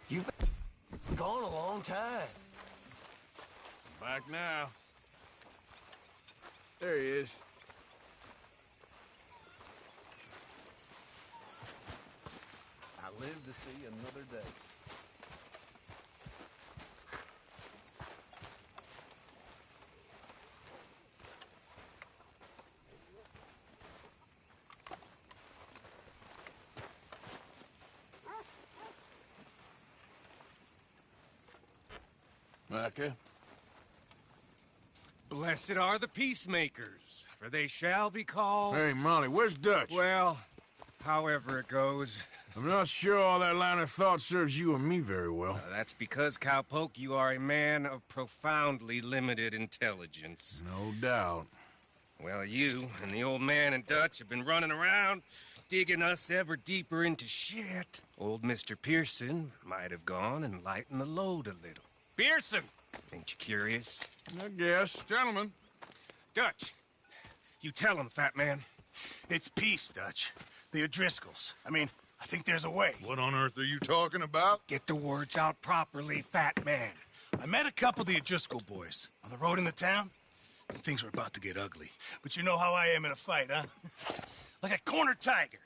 You've been gone a long time. Back now. There he is. I live to see another day. Micah? Blessed are the peacemakers, for they shall be called... Hey, Molly, where's Dutch? Well, however it goes. I'm not sure all that line of thought serves you and me very well. That's because, Cowpoke, you are a man of profoundly limited intelligence. No doubt. Well, you and the old man and Dutch have been running around, digging us ever deeper into shit. Old Mr. Pearson might have gone and lightened the load a little. Pearson! Ain't you curious? I guess. Gentlemen. Dutch, you tell him, fat man. It's peace, Dutch. The O'Driscolls. I mean, I think there's a way. What on earth are you talking about? Get the words out properly, fat man. I met a couple of the O'Driscoll boys on the road in the town, and things were about to get ugly. But you know how I am in a fight, huh? Like a corner tiger.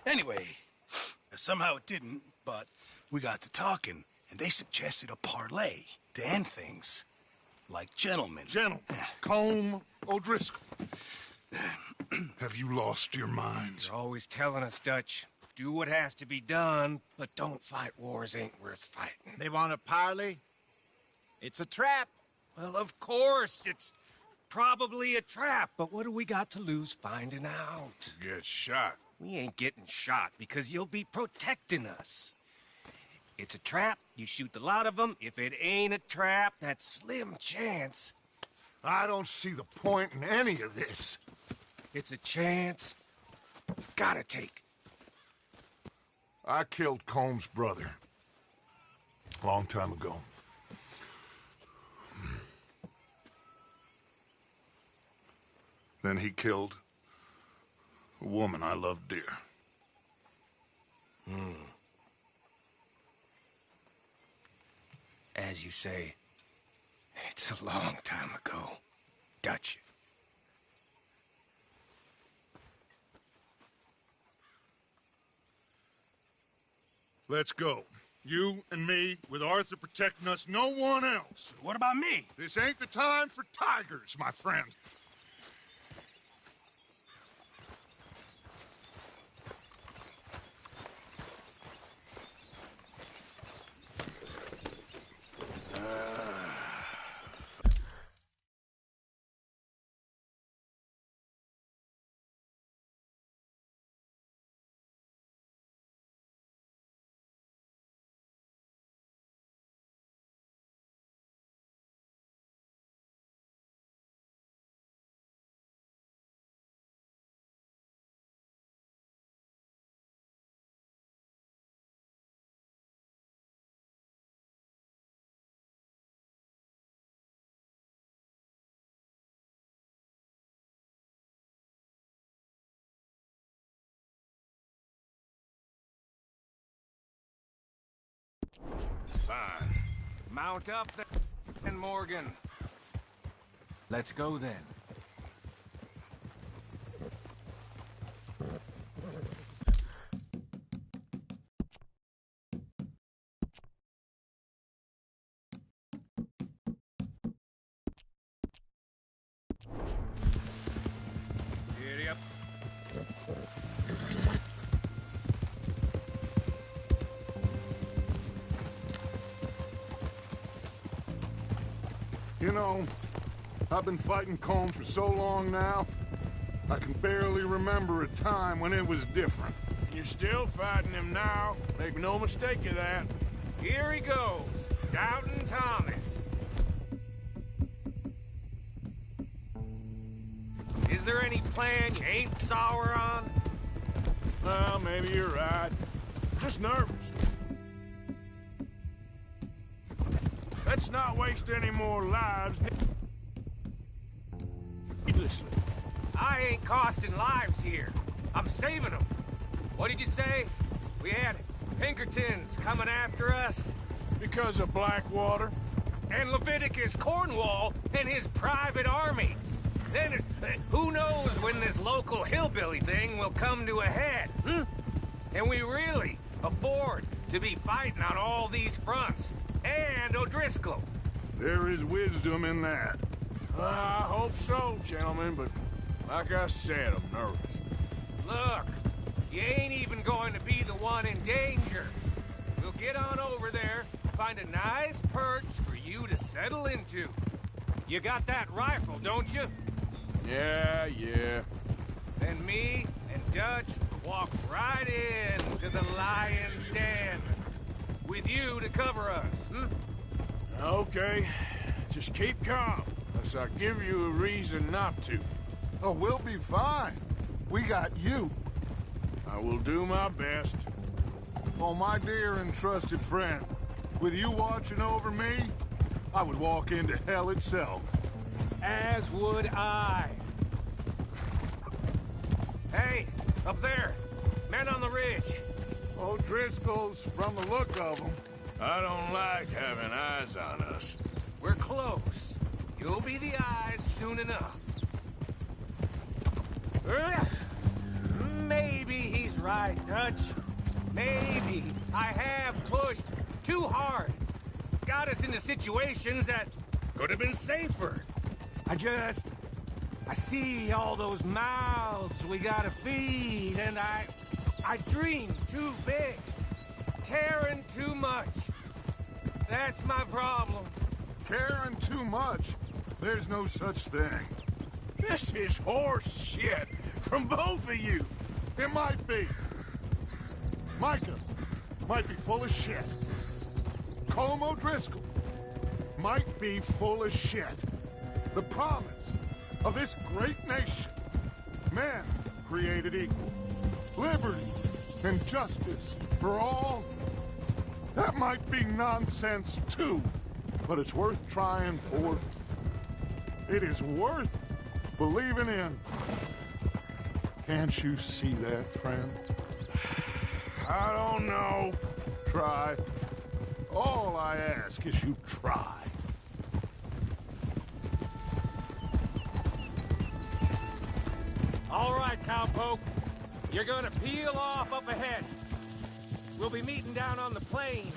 Anyway, somehow it didn't, but we got to talking, and they suggested a parlay to end things. Like gentlemen. Gentlemen. Combe O'Driscoll. Have you lost your minds? You're always telling us, Dutch. Do what has to be done, but don't fight wars ain't worth fighting. They want a parley? It's a trap. Well, of course, it's probably a trap, but what do we got to lose finding out? Get shot. We ain't getting shot because you'll be protecting us. It's a trap, you shoot the lot of them. If it ain't a trap, that's slim chance. I don't see the point in any of this. It's a chance you've gotta take. I killed Combs' brother. A long time ago. Then he killed a woman I loved dear. As you say, it's a long time ago, Dutch. Let's go. You and me, with Arthur protecting us, no one else. What about me? This ain't the time for tigers, my friend. Fine. Mount up then, Morgan. Let's go then. Giddy up. You know, I've been fighting Combs for so long now, I can barely remember a time when it was different. You're still fighting him now. Make no mistake of that. Here he goes, Doubting Thomas. Is there any plan you ain't sour on? Well, maybe you're right. Just nervous. Let's not waste any more lives needlessly. I ain't costing lives here. I'm saving them. What did you say? We had Pinkertons coming after us? Because of Blackwater? And Leviticus Cornwall and his private army. Then, who knows when this local hillbilly thing will come to a head, And we really afford to be fighting on all these fronts. And O'Driscoll. There is wisdom in that. I hope so, gentlemen, but like I said, I'm nervous. Look, you ain't even going to be the one in danger. We'll get on over there, find a nice perch for you to settle into. You got that rifle, don't you? Yeah. Then me and Dutch walk right in to the lion's den. With you to cover us, Okay, just keep calm, unless I give you a reason not to. Oh, we'll be fine. We got you. I will do my best. Oh, my dear and trusted friend, with you watching over me, I would walk into hell itself. As would I. Hey, up there. Men on the ridge. O'Driscoll's, from the look of them. I don't like having eyes on us. We're close. You'll be the eyes soon enough. Maybe he's right, Dutch. Maybe I have pushed too hard. Got us into situations that could have been safer. I see all those mouths we gotta feed, and I dream too big. Caring too much. That's my problem. Caring too much? There's no such thing. This is horse shit from both of you. It might be. Micah might be full of shit. Colm O'Driscoll might be full of shit. The promise of this great nation. Men created equal. Liberty and justice for all. That might be nonsense too, but it's worth trying for. It is worth believing in. Can't you see that, friend? I don't know. Try. All I ask is you try. All right, cowpoke. You're gonna peel off up ahead. We'll be meeting down on the plain.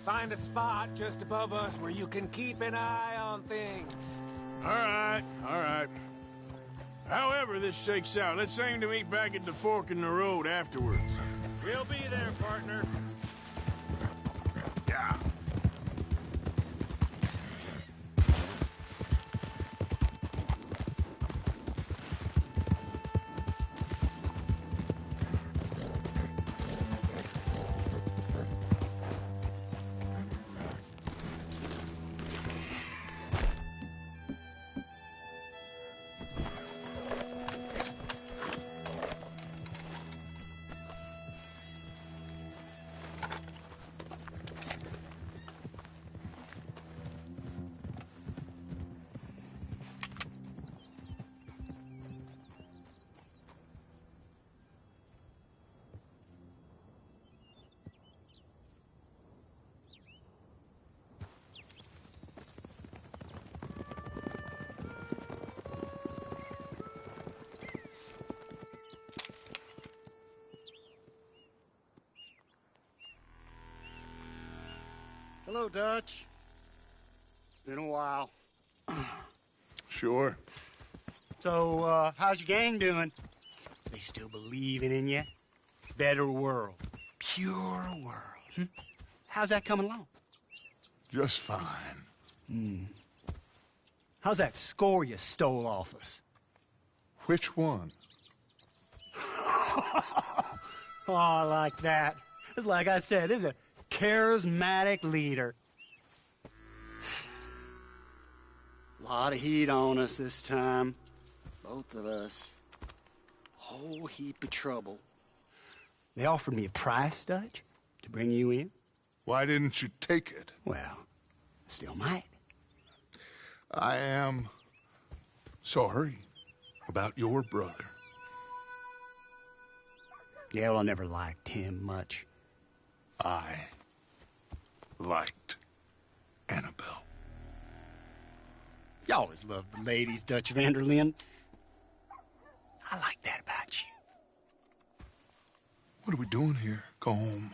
Find a spot just above us where you can keep an eye on things. All right. However this shakes out, let's aim to meet back at the fork in the road afterwards. We'll be there, partner. Yeah. Hello, Dutch. It's been a while. Sure. So, how's your gang doing? They still believing in you? Better world. Pure world. How's that coming along? Just fine. How's that score you stole off us? Which one? Oh, I like that. It's like I said, this is a charismatic leader. Lot of heat on us this time. Both of us. Whole heap of trouble. They offered me a price, Dutch, to bring you in. Why didn't you take it? Well, still might. I am sorry about your brother. Yeah, well, I never liked him much. I liked Annabelle. You always loved the ladies, Dutch Vanderlyn. I like that about you. What are we doing here? Go home.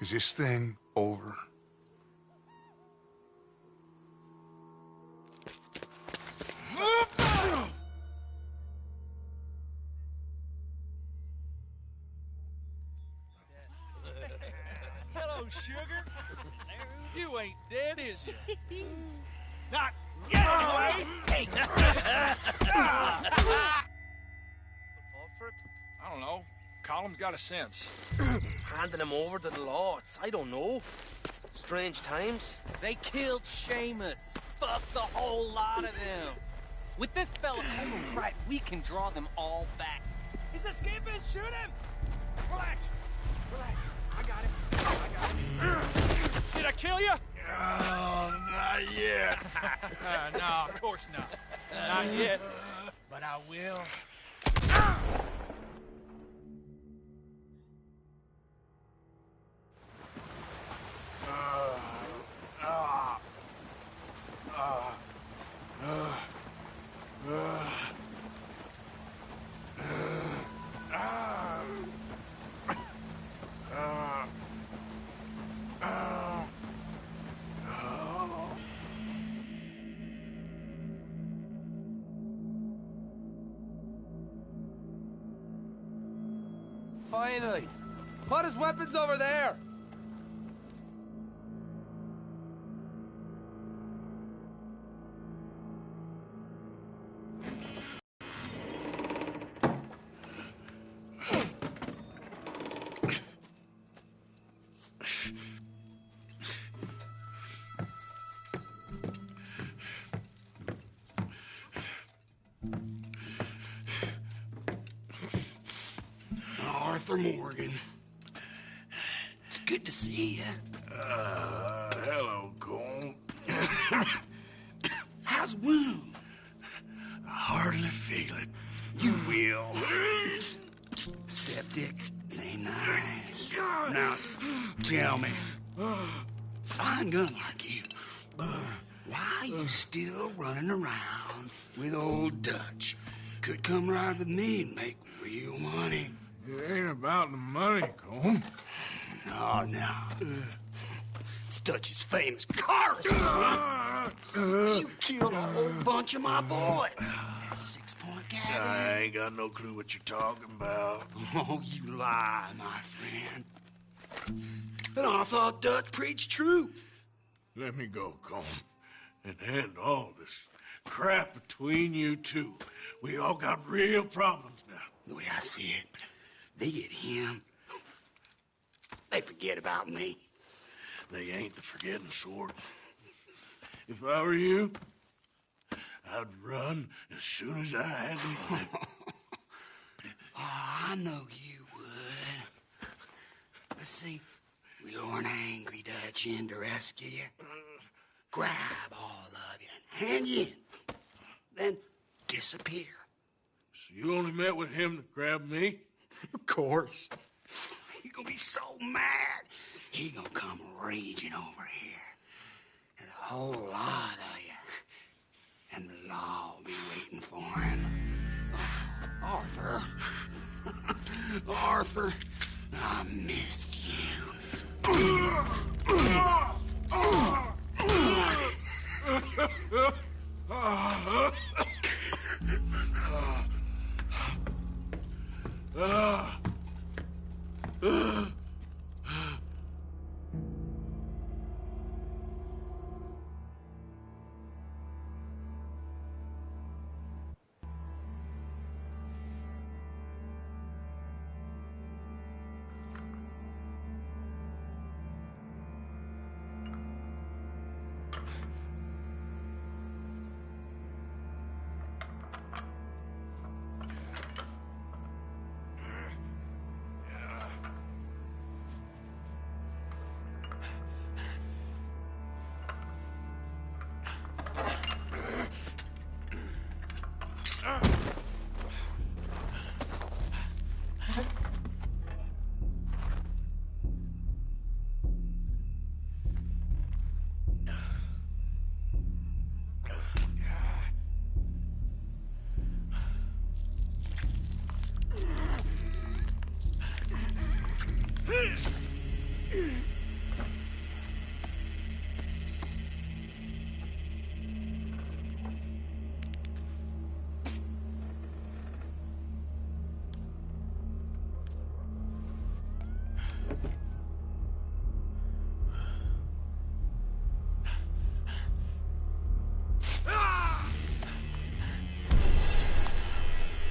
Is this thing over? Hello, sugar. You ain't dead, is you? Not yet, anyway. Fall for it? I don't know. Colum's got a sense. Handing him over to the lords. I don't know. Strange times. They killed Seamus. Fuck the whole lot of them. With this fella Coleman's right, we can draw them all back. He's escaping. Shoot him. Relax. Relax. I got him. Did I kill you? Oh, not yet. No, of course not. Not yet. But I will. Finally. Put his weapons over there. Arthur Morgan. It's good to see you. Hello, Cole. How's the wound? I hardly feel it. You will. Septic. Ain't nice. Now, tell me. Fine gun like you. Why you still running around with old Dutch? Could come right with me and make real money. It ain't about the money, Cole. No. It's Dutch's famous car. You killed a whole bunch of my boys. 6-point gag. I ain't got no clue what you're talking about. Oh, you lie, my friend. And I thought Dutch preached truth. Let me go, Cole. And end all this crap between you two. We all got real problems now. The way I see it, they get him. They forget about me. They ain't the forgetting sort. If I were you, I'd run as soon as I had the money. Oh, I know you would. Let's see. We lure an angry Dutch in to rescue you. Grab all of you and hand you in. Then disappear. So you only met with him to grab me? Of course. He gonna be so mad. He gonna come raging over here. And a whole lot of you. And the law will be waiting for him. Oh, Arthur. Arthur, I missed you.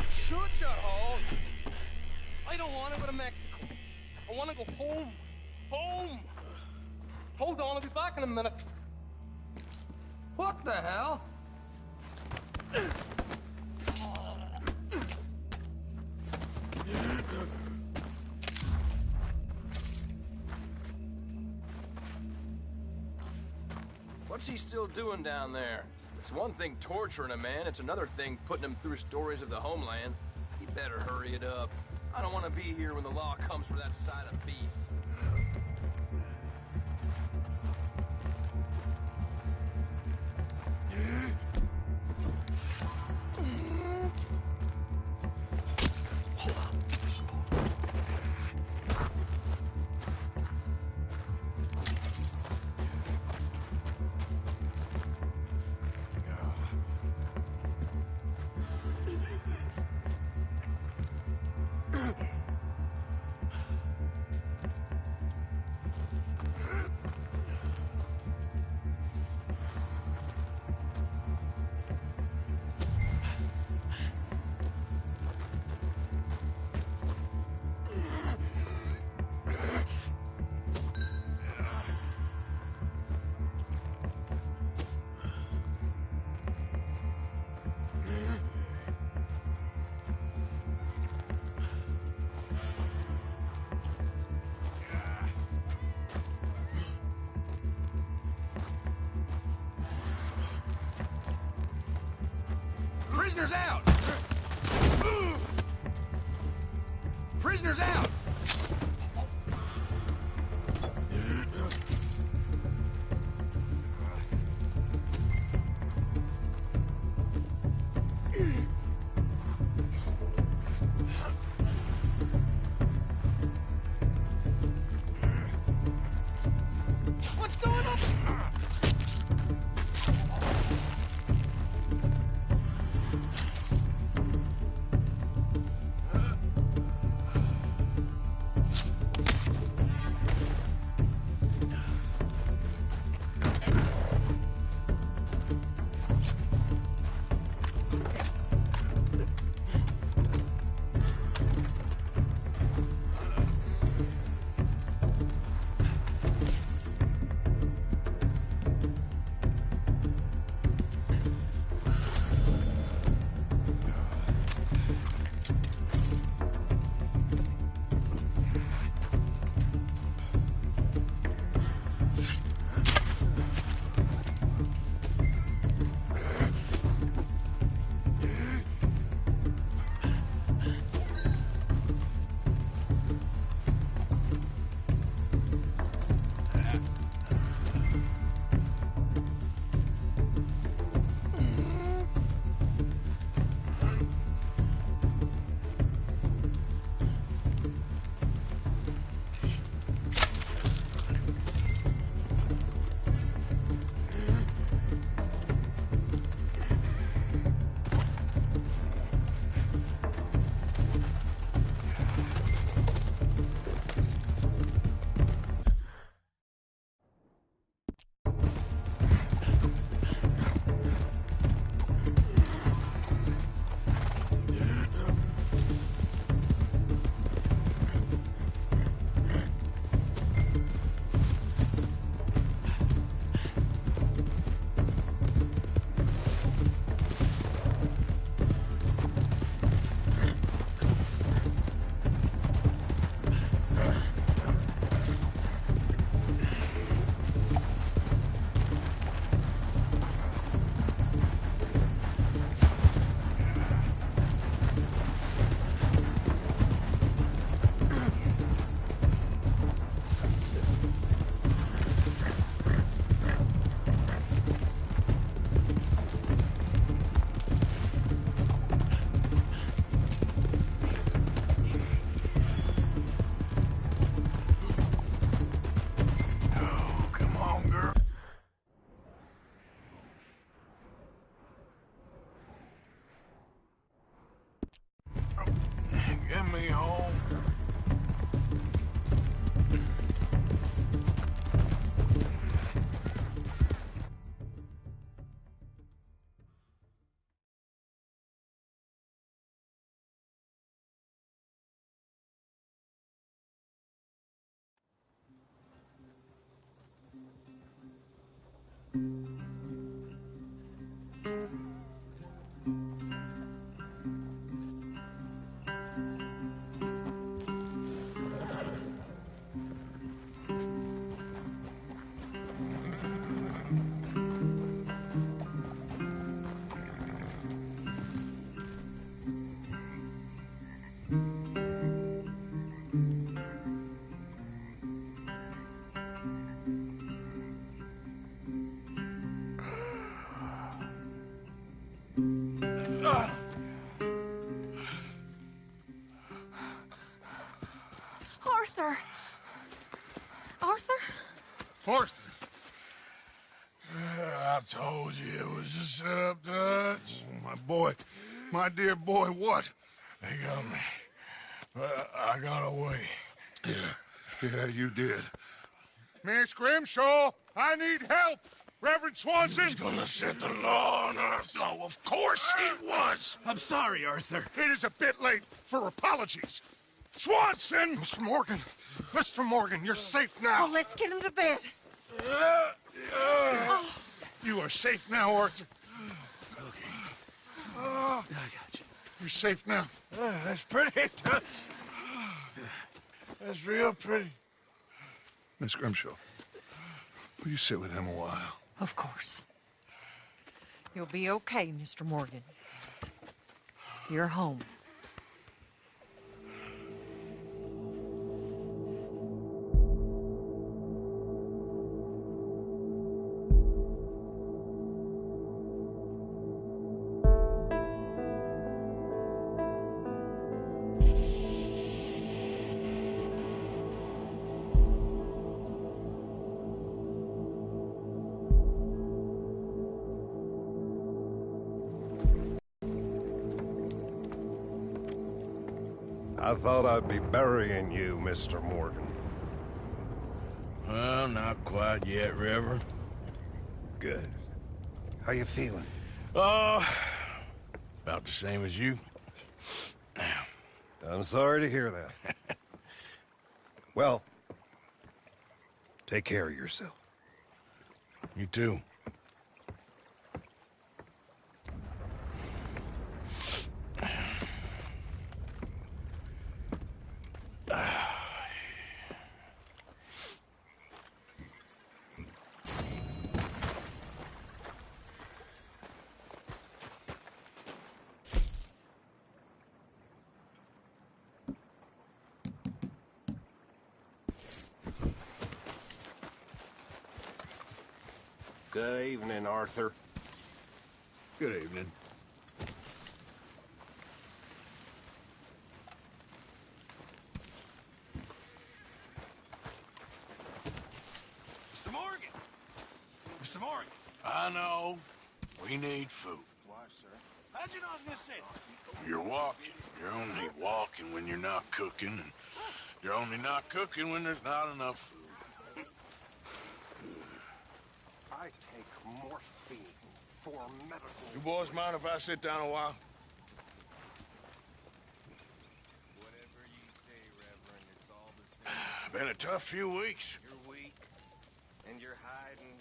Shut your hole. I don't want to go to Mexico. I want to go home. Home! Hold on, I'll be back in a minute. What the hell? What's he still doing down there? It's one thing torturing a man, it's another thing putting him through stories of the homeland. He better hurry it up. I don't want to be here when the law comes for that side of beef. Prisoners out! Prisoners out! What's going on? Get me home. Arthur! Arthur? Arthur! I told you it was a setup, Dutch. My boy, my dear boy, what? They got me. But I got away. Yeah, you did. Miss Grimshaw, I need help! Reverend Swanson! He's gonna set the law on Earth. No, of course he was! I'm sorry, Arthur. It is a bit late for apologies. Swanson! Mr. Morgan, you're safe now. Oh, let's get him to bed. You are safe now, Arthur. Okay. I got you. You're safe now. That's pretty, Dutch. That's real pretty. Miss Grimshaw, will you sit with him a while? Of course. You'll be okay, Mr. Morgan. You're home. I thought I'd be burying you, Mr. Morgan. Well, not quite yet, Reverend. Good. How you feeling? Oh, about the same as you. I'm sorry to hear that. Well, take care of yourself. You too. Good evening, Arthur. Good evening. Mr. Morgan! Mr. Morgan! I know. We need food. Why, sir? How'd you know I was gonna say? You're walking. You're only walking when you're not cooking, and you're only not cooking when there's not enough food. I take morphine for medical... You boys mind if I sit down a while? Whatever you say, Reverend, it's all the same. Been a tough few weeks. You're weak, and you're hiding.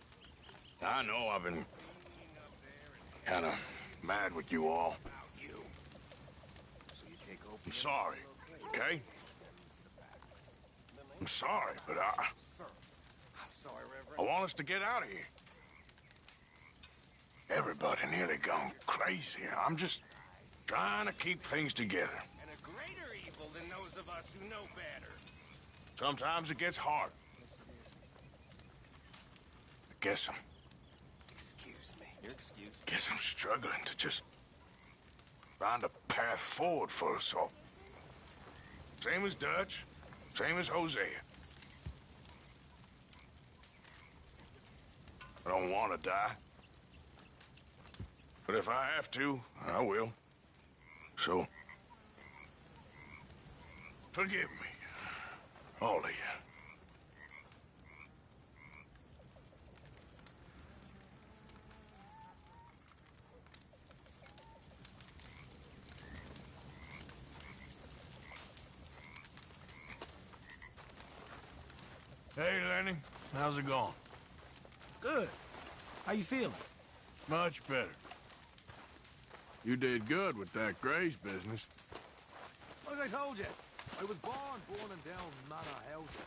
I know I've been kind of mad with you all. So you take opium. I'm sorry, okay? I'm sorry, but I Sorry, Reverend. want us to get out of here. Everybody nearly gone crazy. I'm just trying to keep things together. And a greater evil than those of us who know better. Sometimes it gets hard. I guess I'm struggling to just find a path forward for us all. Same as Dutch, same as Hosea. I don't want to die. But if I have to, I will. So, forgive me, all of you. Hey, Lenny. How's it going? Good. How you feeling? Much better. You did good with that Graves business. Like I told you, I was born burning down manor houses.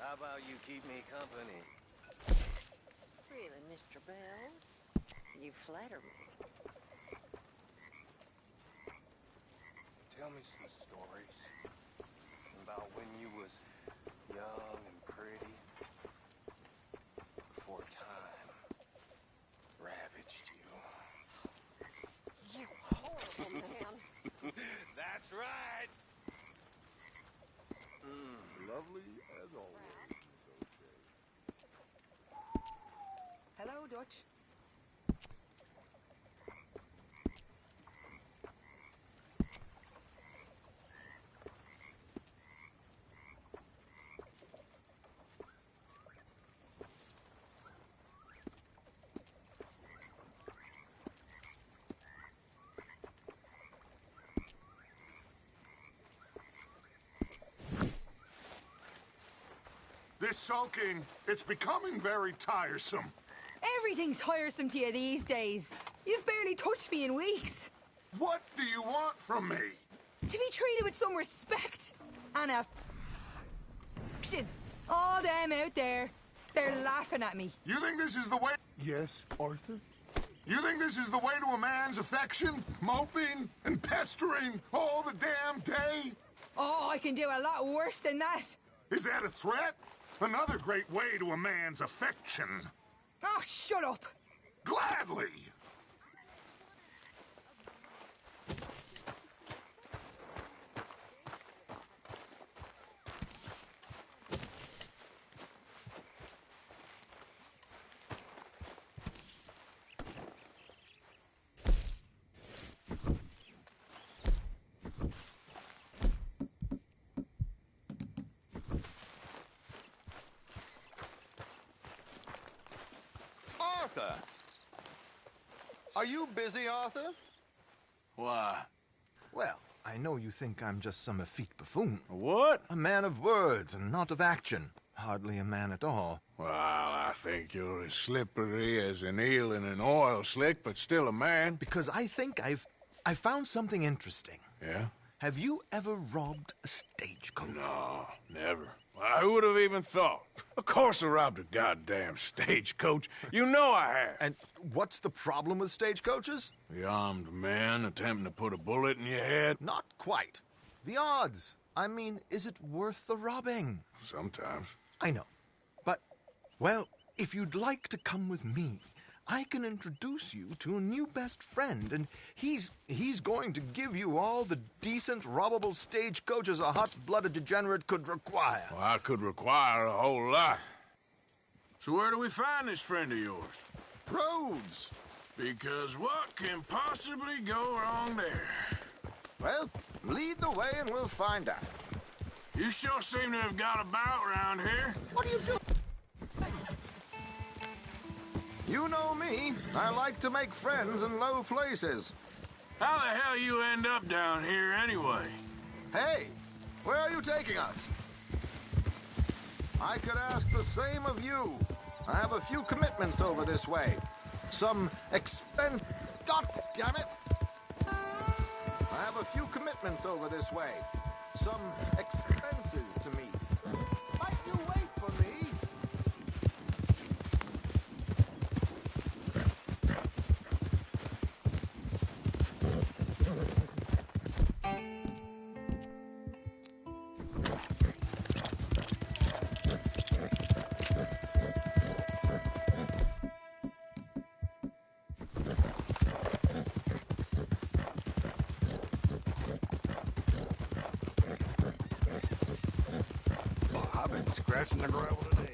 How about you keep me company? Really, Mr. Bell? You flatter me. Tell me some stories about when you was young and pretty, before time ravaged you. You horrible man. That's right. Lovely as always. Hello, Dutch. This sulking, it's becoming very tiresome. Everything's tiresome to you these days. You've barely touched me in weeks. What do you want from me? To be treated with some respect and all them out there, they're laughing at me. You think this is the way... Yes, Arthur? You think this is the way to a man's affection? Moping and pestering all the damn day? Oh, I can do a lot worse than that. Is that a threat? Another great way to a man's affection. Oh, shut up. Gladly. Arthur! Are you busy, Arthur? Why? Well, I know you think I'm just some effete buffoon. What? A man of words and not of action. Hardly a man at all. Well, I think you're as slippery as an eel in an oil slick, but still a man. Because I think I've found something interesting. Yeah? Have you ever robbed a stagecoach? No, never. Who would have even thought? Of course I robbed a goddamn stagecoach. You know I have. And what's the problem with stagecoaches? The armed man attempting to put a bullet in your head? Not quite. The odds. I mean, is it worth the robbing? Sometimes. I know. But, well, if you'd like to come with me, I can introduce you to a new best friend, and he's going to give you all the decent, robbable stagecoaches a hot-blooded degenerate could require. Well, I could require a whole lot. So where do we find this friend of yours? Roads! Because what can possibly go wrong there? Well, lead the way and we'll find out. You sure seem to have got about around here. What are you doing? You know me. I like to make friends in low places. How the hell you end up down here anyway? Hey, where are you taking us? I could ask the same of you. I have a few commitments over this way. Some expense... God damn it! I have a few commitments over this way. Some expenses to meet. Might you wait for me? scratching the gravel today.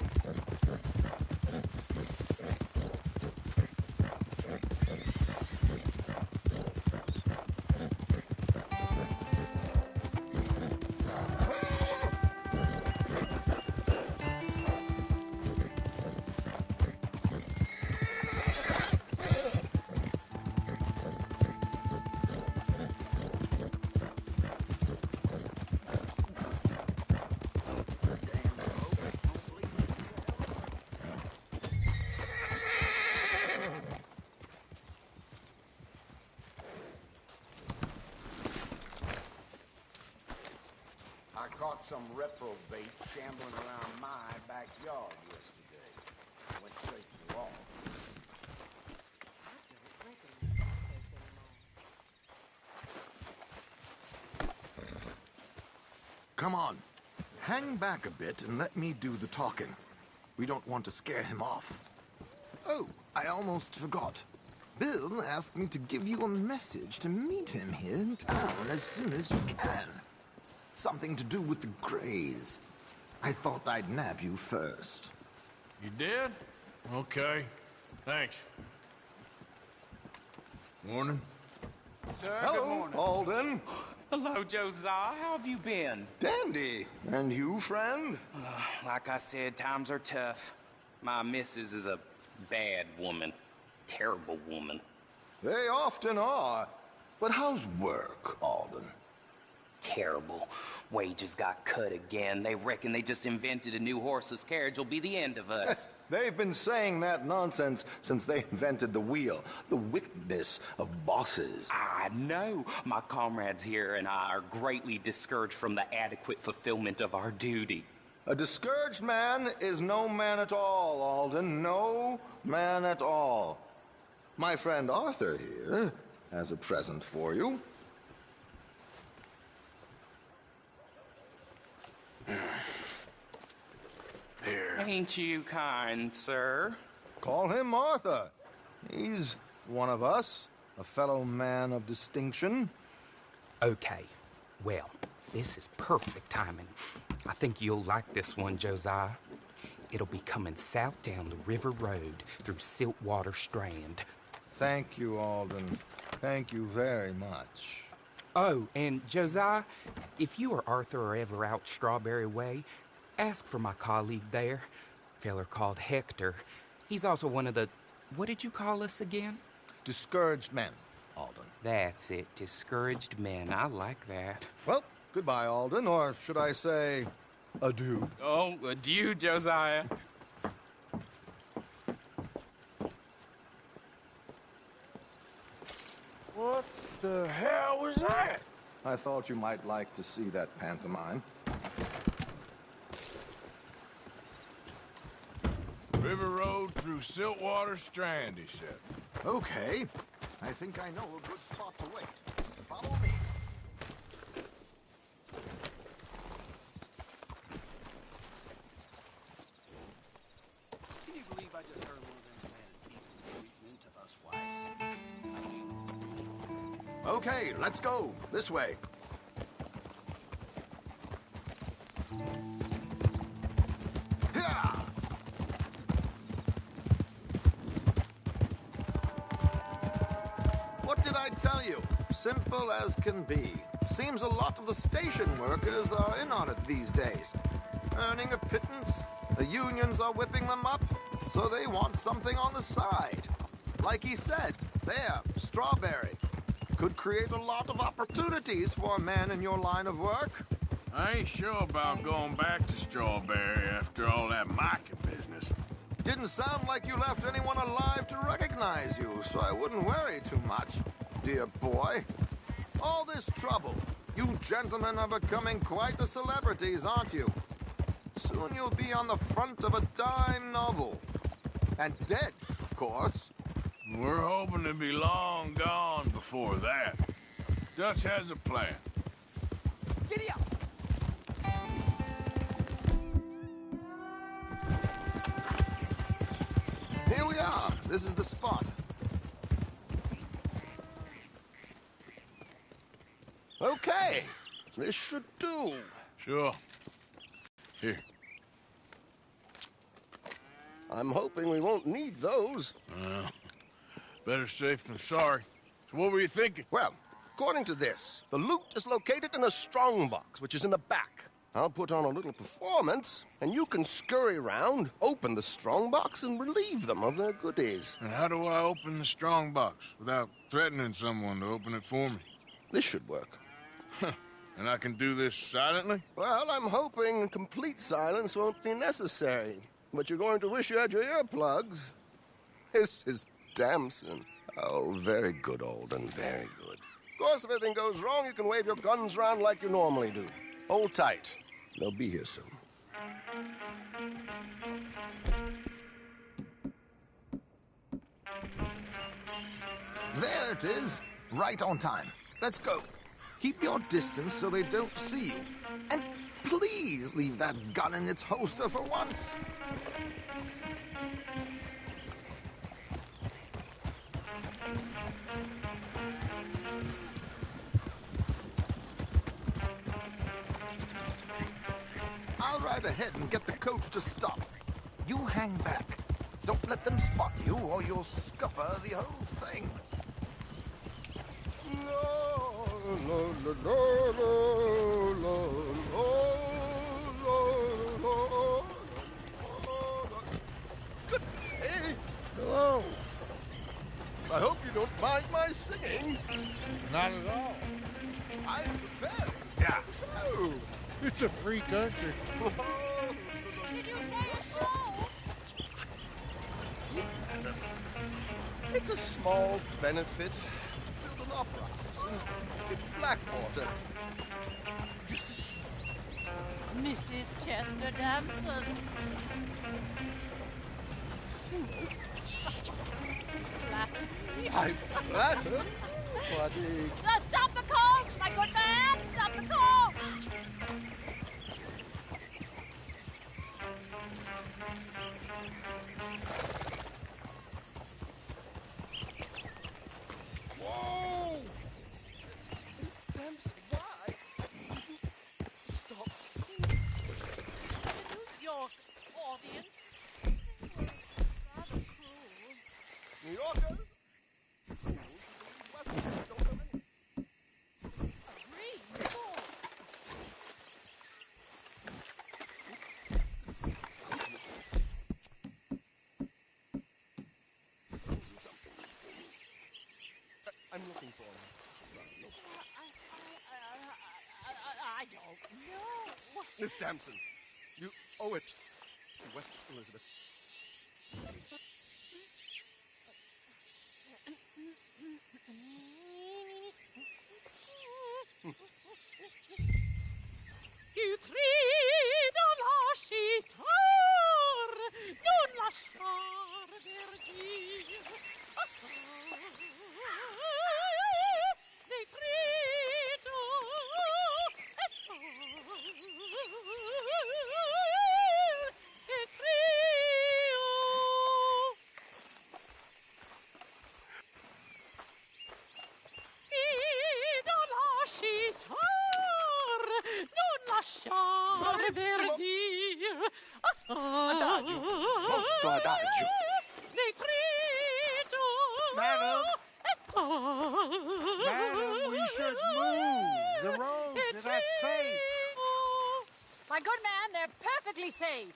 I caught some reprobate shambling around my backyard yesterday. I went straight to the law. Come on. Hang back a bit and let me do the talking. We don't want to scare him off. Oh, I almost forgot. Bill asked me to give you a message to meet him here in town as soon as you can. Something to do with the Greys. I thought I'd nab you first. You did? Okay. Thanks. Morning. Sir, Hello, good morning. Alden. Hello, Josiah. How have you been? Dandy. And you, friend? Like I said, times are tough. My missus is a bad woman. Terrible woman. They often are. But how's work, Alden? Terrible. Wages got cut again. They reckon they just invented a new horseless carriage will be the end of us. They've been saying that nonsense since they invented the wheel. The wickedness of bosses. I know. My comrades here and I are greatly discouraged from the adequate fulfillment of our duty. A discouraged man is no man at all, Alden. No man at all. My friend Arthur here has a present for you. Here. Ain't you kind, sir? Call him Arthur. He's one of us, a fellow man of distinction. Okay. Well, this is perfect timing. I think you'll like this one, Josiah. It'll be coming south down the river road through Siltwater Strand. Thank you, Alden. Thank you very much. Oh, and Josiah, if you or Arthur are ever out Strawberry Way, ask for my colleague there, feller called Hector. He's also one of the... What did you call us again? Discouraged men, Alden. That's it, discouraged men. I like that. Well, goodbye, Alden, or should I say, adieu. Oh, adieu, Josiah. What the hell was that? I thought you might like to see that pantomime. River Road through Siltwater Strand, he said. Okay. I think I know a good spot to wait. Follow me. Can you believe I just heard one of them bad people treatment to us whites? Okay, let's go. This way. Here! What did I tell you? Simple as can be. Seems a lot of the station workers are in on it these days. Earning a pittance. The unions are whipping them up, so they want something on the side. Like he said, there, Strawberry. Could create a lot of opportunities for a man in your line of work. I ain't sure about going back to Strawberry after all that Micah business. Didn't sound like you left anyone alive to recognize you, so I wouldn't worry too much, dear boy. All this trouble. You gentlemen are becoming quite the celebrities, aren't you? Soon you'll be on the front of a dime novel. And dead, of course. We're hoping to be long gone before that. Dutch has a plan. Giddy up! Here we are. This is the spot. Okay. This should do. Sure. Here. I'm hoping we won't need those. Better safe than sorry. So what were you thinking? Well, according to this, the loot is located in a strongbox, which is in the back. I'll put on a little performance, and you can scurry around, open the strongbox, and relieve them of their goodies. And how do I open the strongbox without threatening someone to open it for me? This should work. And I can do this silently? Well, I'm hoping complete silence won't be necessary. But you're going to wish you had your earplugs. This is Damson. Oh, very good, Alden, very good. Of course, if anything goes wrong, you can wave your guns around like you normally do. Hold tight. They'll be here soon. There it is. Right on time. Let's go. Keep your distance so they don't see you. And please leave that gun in its holster for once. I'll ride ahead and get the coach to stop. You hang back. Don't let them spot you or you'll scupper the whole thing. Good day. Hello. I hope you don't mind my singing. Not at all. I'm prepared. Yeah. Show. It's a free country. Did you say a show? It's a small benefit. Build an opera house in Blackwater. Mrs. Chester Damson. Singing? Flatter. I flatter? Buddy. Stop the coach, my good man! Stop the coach! Whoa! Miss Damson, why? Stop singing. New York audience. Rather cruel. New Yorkers? I'm looking for him. I don't know. Miss Damson, you owe it to West Elizabeth. Ti trido lasciar, non lasciar vergir. Ti trido e trio. Trido lasciar, non lasciar vergir. Adagio, molto adagio. Nei trido. Madam, we should move. The roads are not safe. My good man, they're perfectly safe.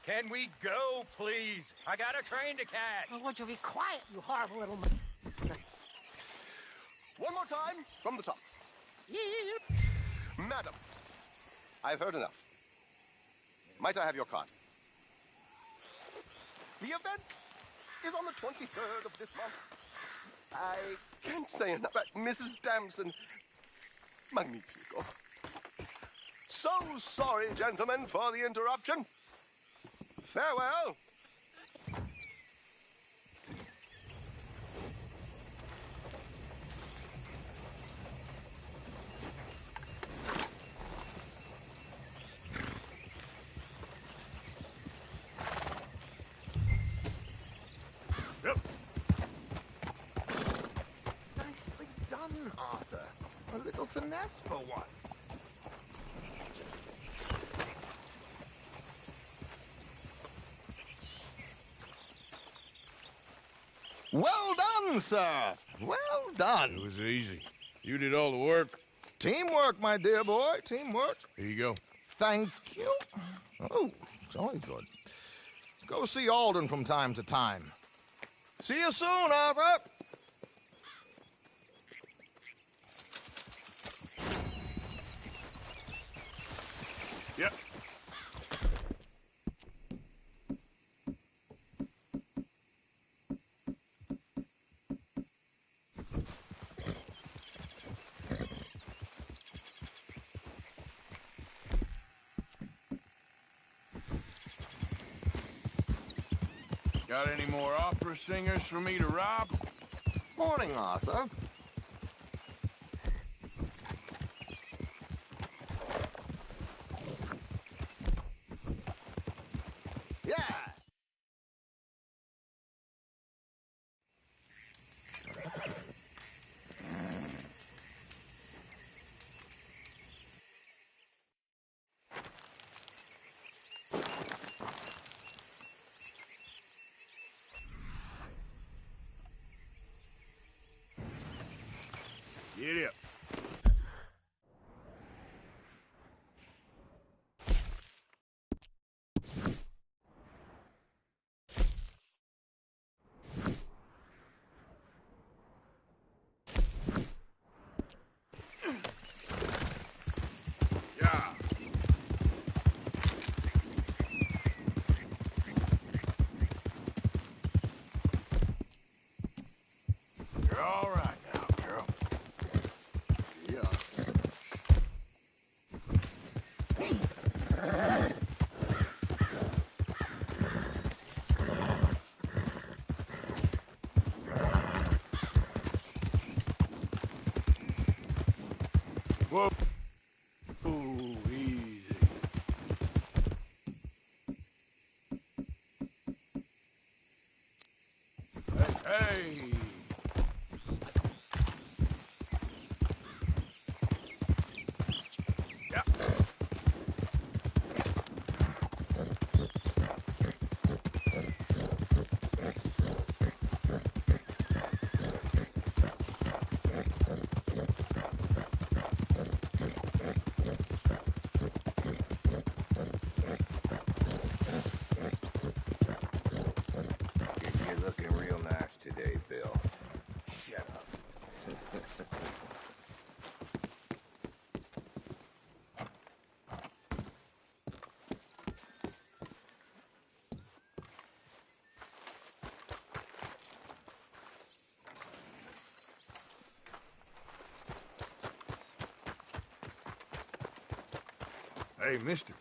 Can we go, please? I got a train to catch. Oh, would you be quiet, you horrible little... One more time from the top. Madam, I've heard enough. Might I have your card? The event is on the 23rd of this month. I can't say enough, but Mrs. Damson, magnifico. So sorry, gentlemen, for the interruption. Farewell. Nicely done, Arthur. A little finesse for once. Well done, sir. Well done. It was easy. You did all the work. Teamwork, my dear boy. Teamwork. Here you go. Thank you. Oh, it's always good. Go see Alden from time to time. See you soon, Arthur. Yep. Got any more opera singers for me to rob? Morning, Arthur. Yeah. Get up. Yeah. You're all right now, girl. Yeah. Whoa. Ooh, easy. Hey. Yeah. You're looking real nice today, Bill. Shut up. Hey, mister.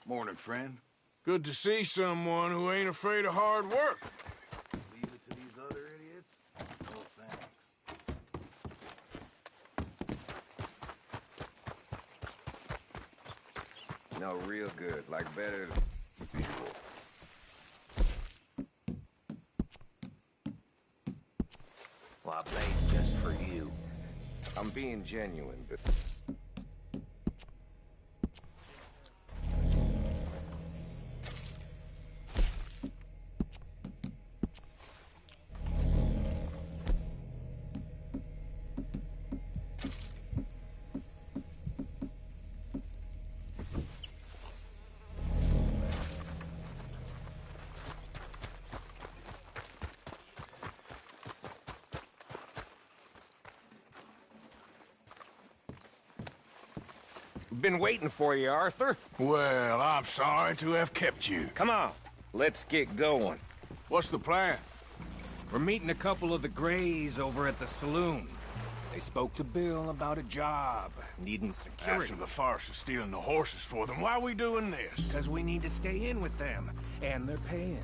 Morning, friend. Good to see someone who ain't afraid of hard work. Leave it to these other idiots? No thanks. No, real good. Like better than usual. Well, I played just for you. I'm being genuine, but... Been waiting for you, Arthur. Well, I'm sorry to have kept you. Come on, let's get going. What's the plan? We're meeting a couple of the Greys over at the saloon. They spoke to Bill about a job, needing security. After the farce of stealing the horses for them, why are we doing this? Because we need to stay in with them, and they're paying.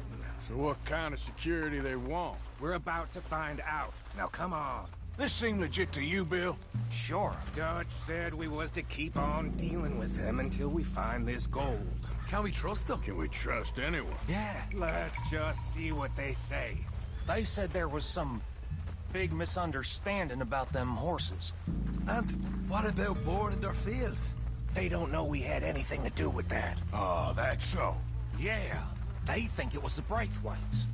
So what kind of security they want? We're about to find out. Now come on. This seem legit to you, Bill? Sure. Dutch said we was to keep on dealing with them until we find this gold. Can we trust them? Can we trust anyone? Yeah. Let's just see what they say. They said there was some big misunderstanding about them horses. And what about boarding their fields? They don't know we had anything to do with that. Oh, that's so. Yeah, they think it was the Braithwaites.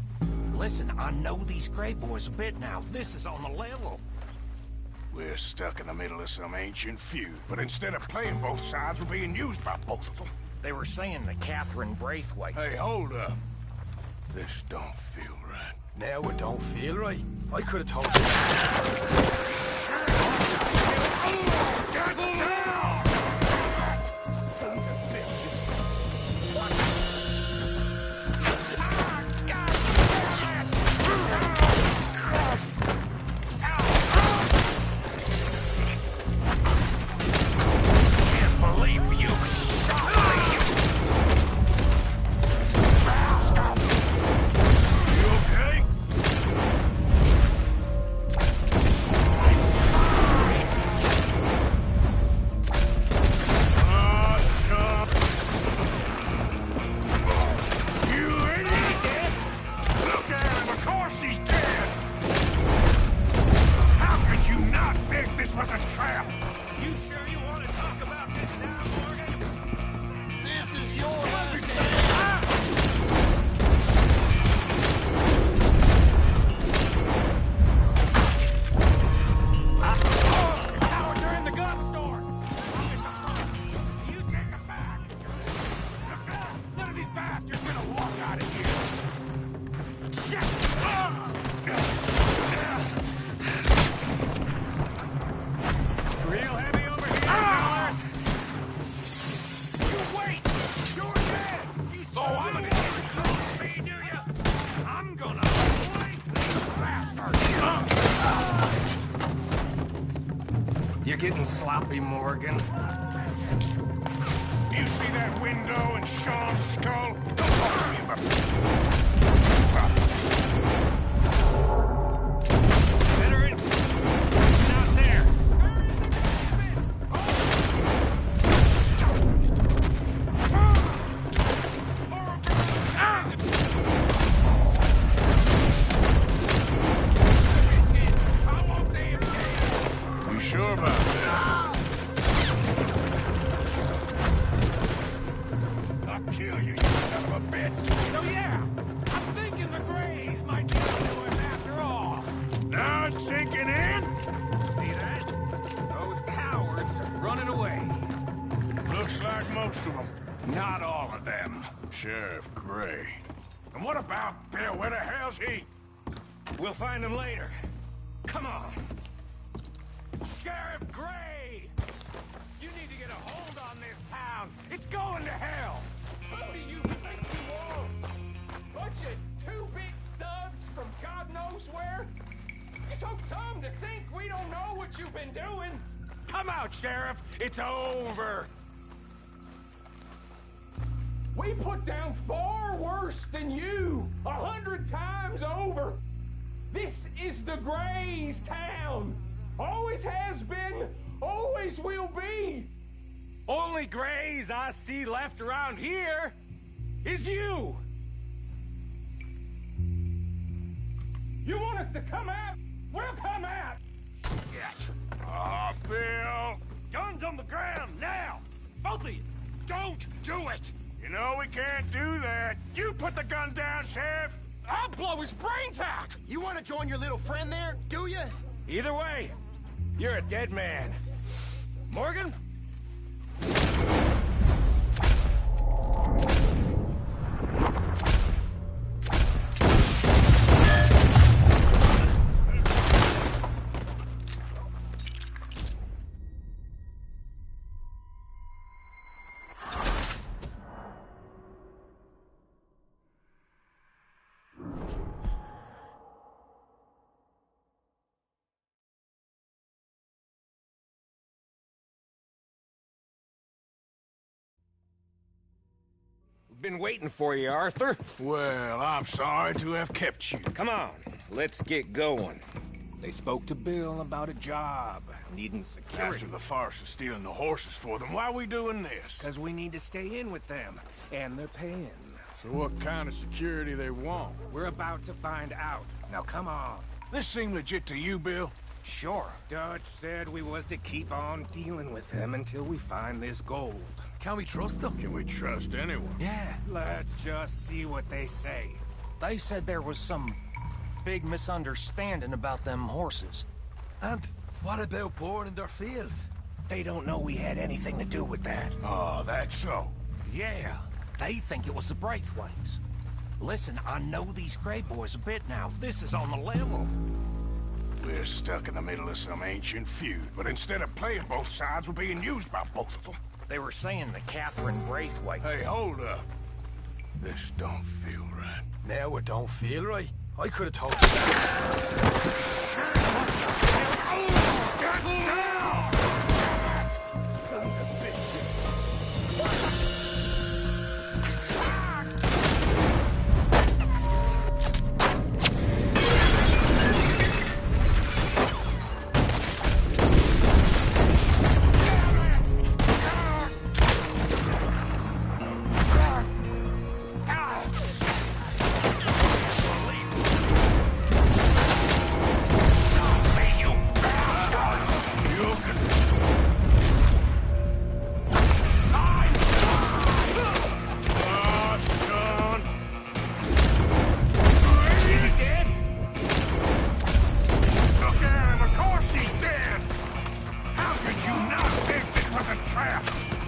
listen, I know these Grey boys a bit now. This is on the level. We're stuck in the middle of some ancient feud, but instead of playing both sides, we're being used by both of them. They were saying the Catherine Braithwaite. Hey, hold up. This don't feel right. Now it don't feel right. I could have told you. Get down! Sons of bitches. Can't believe you. You okay? You're getting sloppy, Morgan. You see that window in Sean's skull? Don't talk to me about Veteran, not there. You sure about that? I'll kill you, you son of a bitch! So yeah, I'm thinking the Greys might be into us after all. Now it's sinking in? See that? Those cowards are running away. Looks like most of them. Not all of them. Sheriff Gray. And what about Bill? Where the hell's he? We'll find him later. Come on. Sheriff Gray! You need to get a hold on this town. It's going to hell. Who do you think you are? Bunch of two-bit thugs from God knows where? It's so dumb to think we don't know what you've been doing. Come out, Sheriff. It's over. We put down far worse than you, 100 times over. This is the Greys' town. Always has been, always will be. Only Greys I see left around here is you. You want us to come out? We'll come out. Oh, Bill. Guns on the ground, now. Both of you. Don't do it. You know we can't do that. You put the gun down, Sheriff. I'll blow his brains out. You want to join your little friend there, do you? Either way, you're a dead man. Morgan? Been waiting for you, Arthur. Well, I'm sorry to have kept you. Come on, let's get going. They spoke to Bill about a job, needing security. After the farce of stealing the horses for them, why are we doing this? Because we need to stay in with them, and they're paying. So what kind of security they want? We're about to find out. Now come on. This seem legit to you, Bill? Sure. Dutch said we was to keep on dealing with them until we find this gold. Can we trust them? Can we trust anyone? Yeah. Let's just see what they say. They said there was some big misunderstanding about them horses. And what about boring their fields? They don't know we had anything to do with that. Oh, that's so. Yeah, they think it was the Braithwaites. Listen, I know these Grey boys a bit now. This is on the level. We're stuck in the middle of some ancient feud, but instead of playing both sides, we're being used by both of them. They were saying the Catherine Braithwaite. Hey, hold up. This don't feel right. Now it don't feel right. I could have told you that. Get down! Sons of bitches.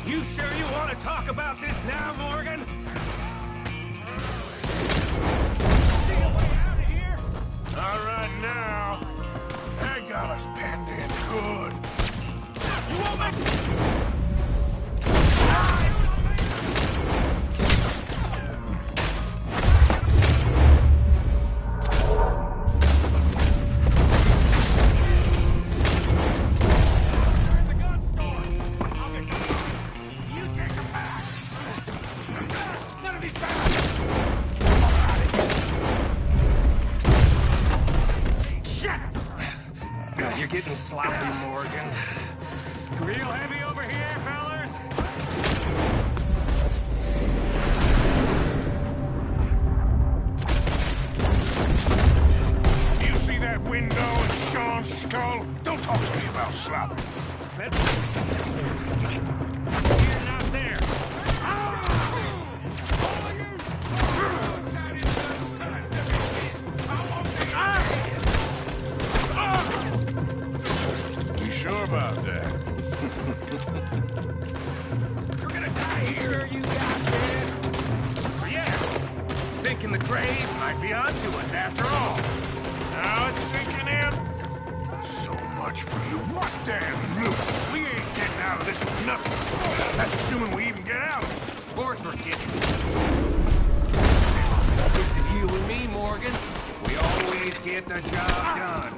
You sure you want to talk about this now, Morgan? See a way out of here? All right now. They got us penned in good. You won't make... You're getting sloppy, Morgan. Real heavy over here, fellas? You see that window in Sean's skull? Don't talk to me about sloppy. Here, not there. You sure about that? You're gonna die here. Sure you got this. So yeah, thinking the Greys might be onto us after all. Now it's sinking in. So much for loot. What damn loot? We ain't getting out of this with nothing. That's assuming we even get out. Of course we're kidding. This is you and me, Morgan. We always get the job done.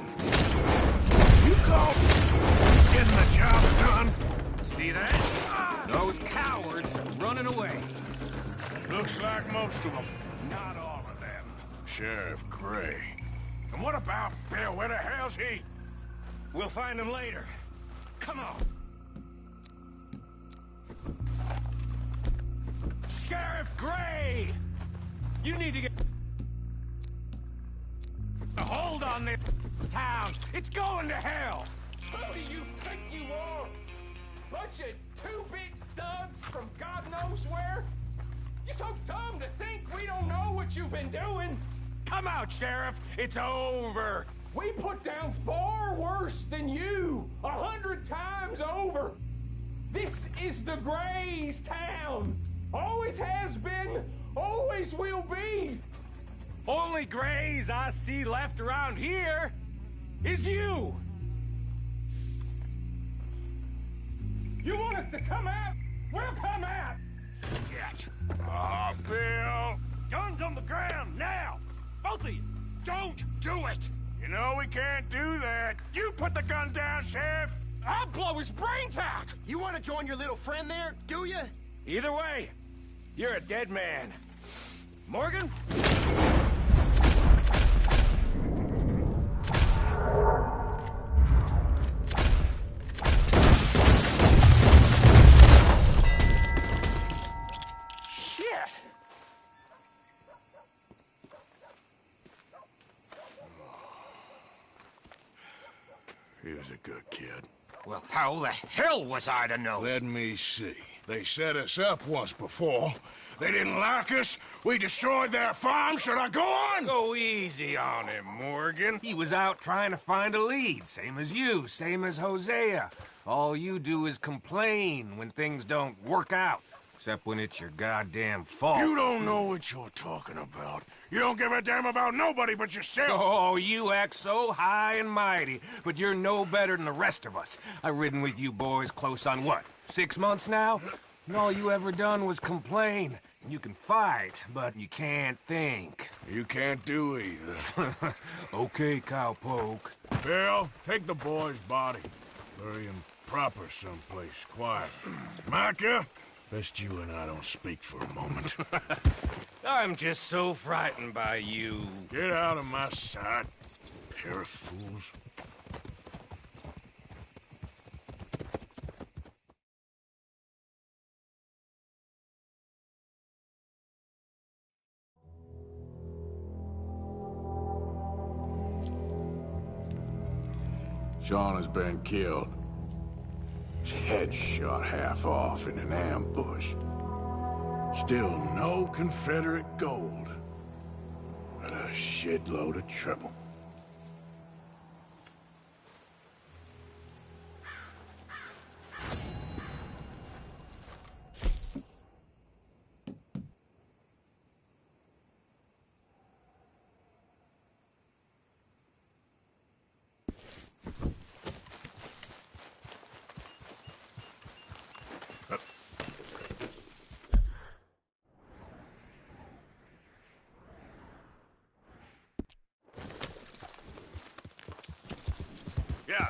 You call getting the job done? See that? Those cowards are running away. Looks like most of them. Not all of them. Sheriff Gray. And what about Bill? Where the hell's he? We'll find him later. Come on. Sheriff Gray! You need to get a hold on this town. It's going to hell. Who do you think you are? Bunch of two-bit thugs from God knows where? You're so dumb to think we don't know what you've been doing. Come out, Sheriff. It's over. We put down far worse than you. 100 times over. This is the Greys' town. Always has been, always will be. Only Greys I see left around here is you. You want us to come out? We'll come out. Get. Ah, Bill. Guns on the ground, now. Both of you. Don't do it. You know we can't do that. You put the gun down, Sheriff. I'll blow his brains out. You want to join your little friend there, do you? Either way, you're a dead man. Morgan? Shit. He was a good kid. Well, how the hell was I to know? Let me see. They set us up once before. They didn't like us. We destroyed their farm. Should I go on? Go easy on him, Morgan. He was out trying to find a lead, same as you, same as Hosea. All you do is complain when things don't work out, except when it's your goddamn fault. You don't know what you're talking about. You don't give a damn about nobody but yourself. Oh, you act so high and mighty, but you're no better than the rest of us. I've ridden with you boys close on what, 6 months now? And all you ever done was complain. You can fight, but you can't think. You can't do either. Okay, cowpoke. Bill, take the boy's body. Bury him proper someplace quiet. Micah, best you and I don't speak for a moment. I'm just so frightened by you. Get out of my sight, pair of fools. Sean has been killed. His head shot half off in an ambush. Still no Confederate gold, but a shitload of trouble. Yeah.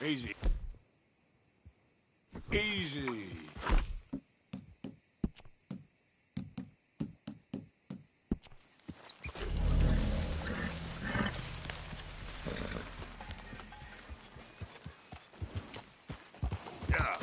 Easy. Easy. Yeah.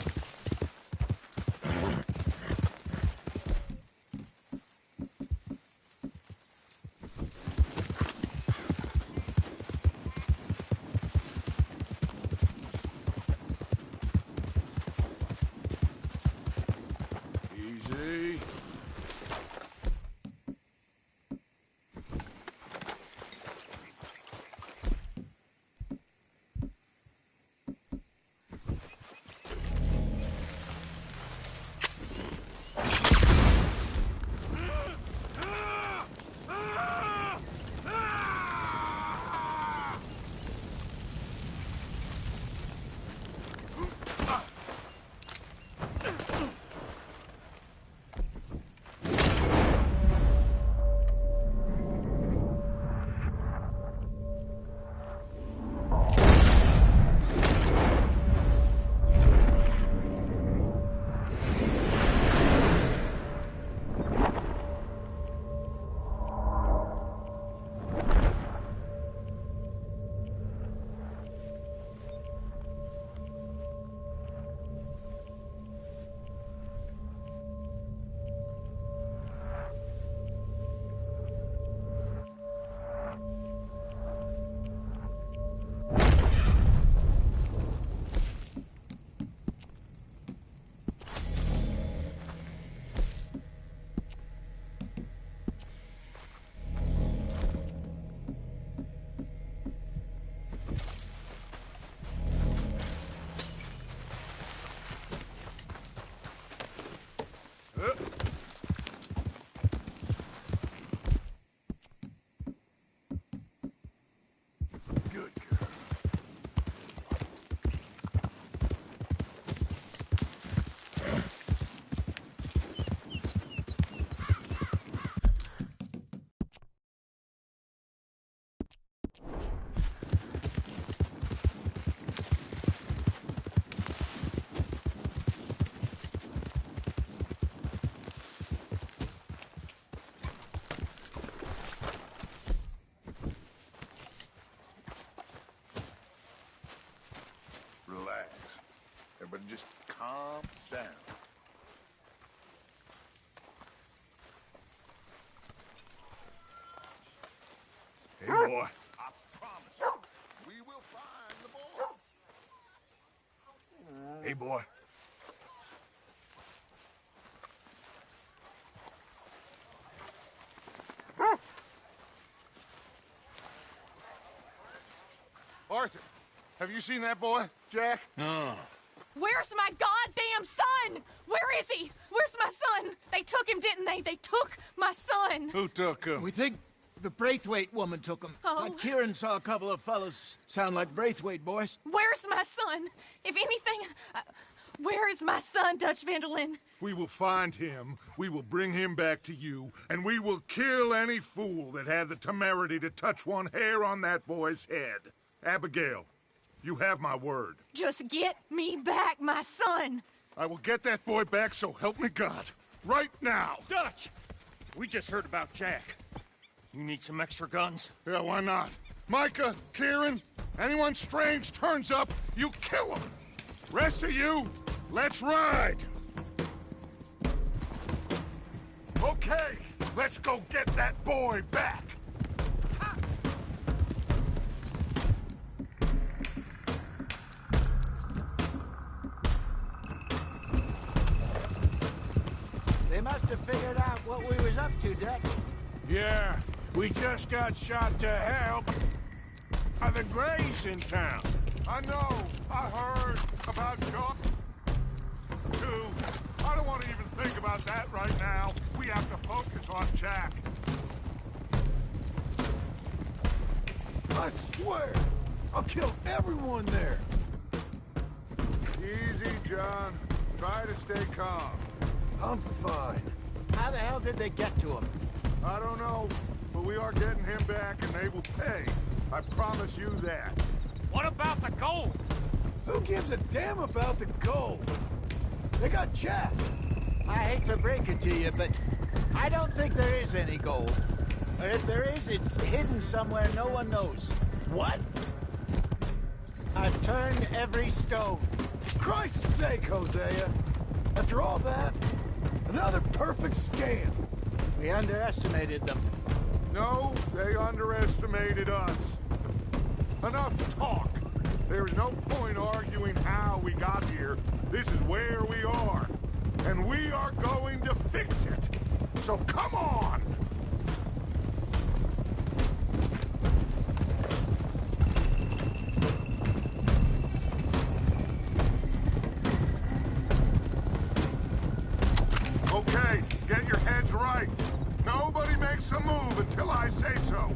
boy. I promise we will find the boy. Hey, boy. Arthur, have you seen that boy, Jack? No. Where's my goddamn son? Where is he? Where's my son? They took him, didn't they? They took my son. Who took him? We think the Braithwaite woman took him. Oh. Kieran saw a couple of fellows sound like Braithwaite boys. Where's my son? If anything, where is my son, Dutch Vanderlyn? We will find him, we will bring him back to you, and we will kill any fool that had the temerity to touch one hair on that boy's head. Abigail, you have my word. Just get me back, my son. I will get that boy back, so help me God. Right now. Dutch! We just heard about Jack. You need some extra guns? Yeah, why not? Micah, Kieran, anyone strange turns up, you kill him. Rest of you, let's ride. Okay, let's go get that boy back. They must have figured out what we was up to, Dutch. Yeah, we just got shot to hell by the Greys in town. I know, I heard about Chuck, too. I don't want to even think about that right now. We have to focus on Jack. I swear, I'll kill everyone there. Easy, John. Try to stay calm. I'm fine. How the hell did they get to him? I don't know, but we are getting him back and they will pay. I promise you that. What about the gold? Who gives a damn about the gold? They got Jack. I hate to break it to you, but I don't think there is any gold. Or if there is, it's hidden somewhere no one knows. What? I've turned every stone. Christ's sake, Hosea. After all that, another perfect scam. We underestimated them. No, they underestimated us. Enough talk. There's no point arguing how we got here. This is where we are. And we are going to fix it. So come on! Okay, get your heads right. Nobody makes a move until I say so.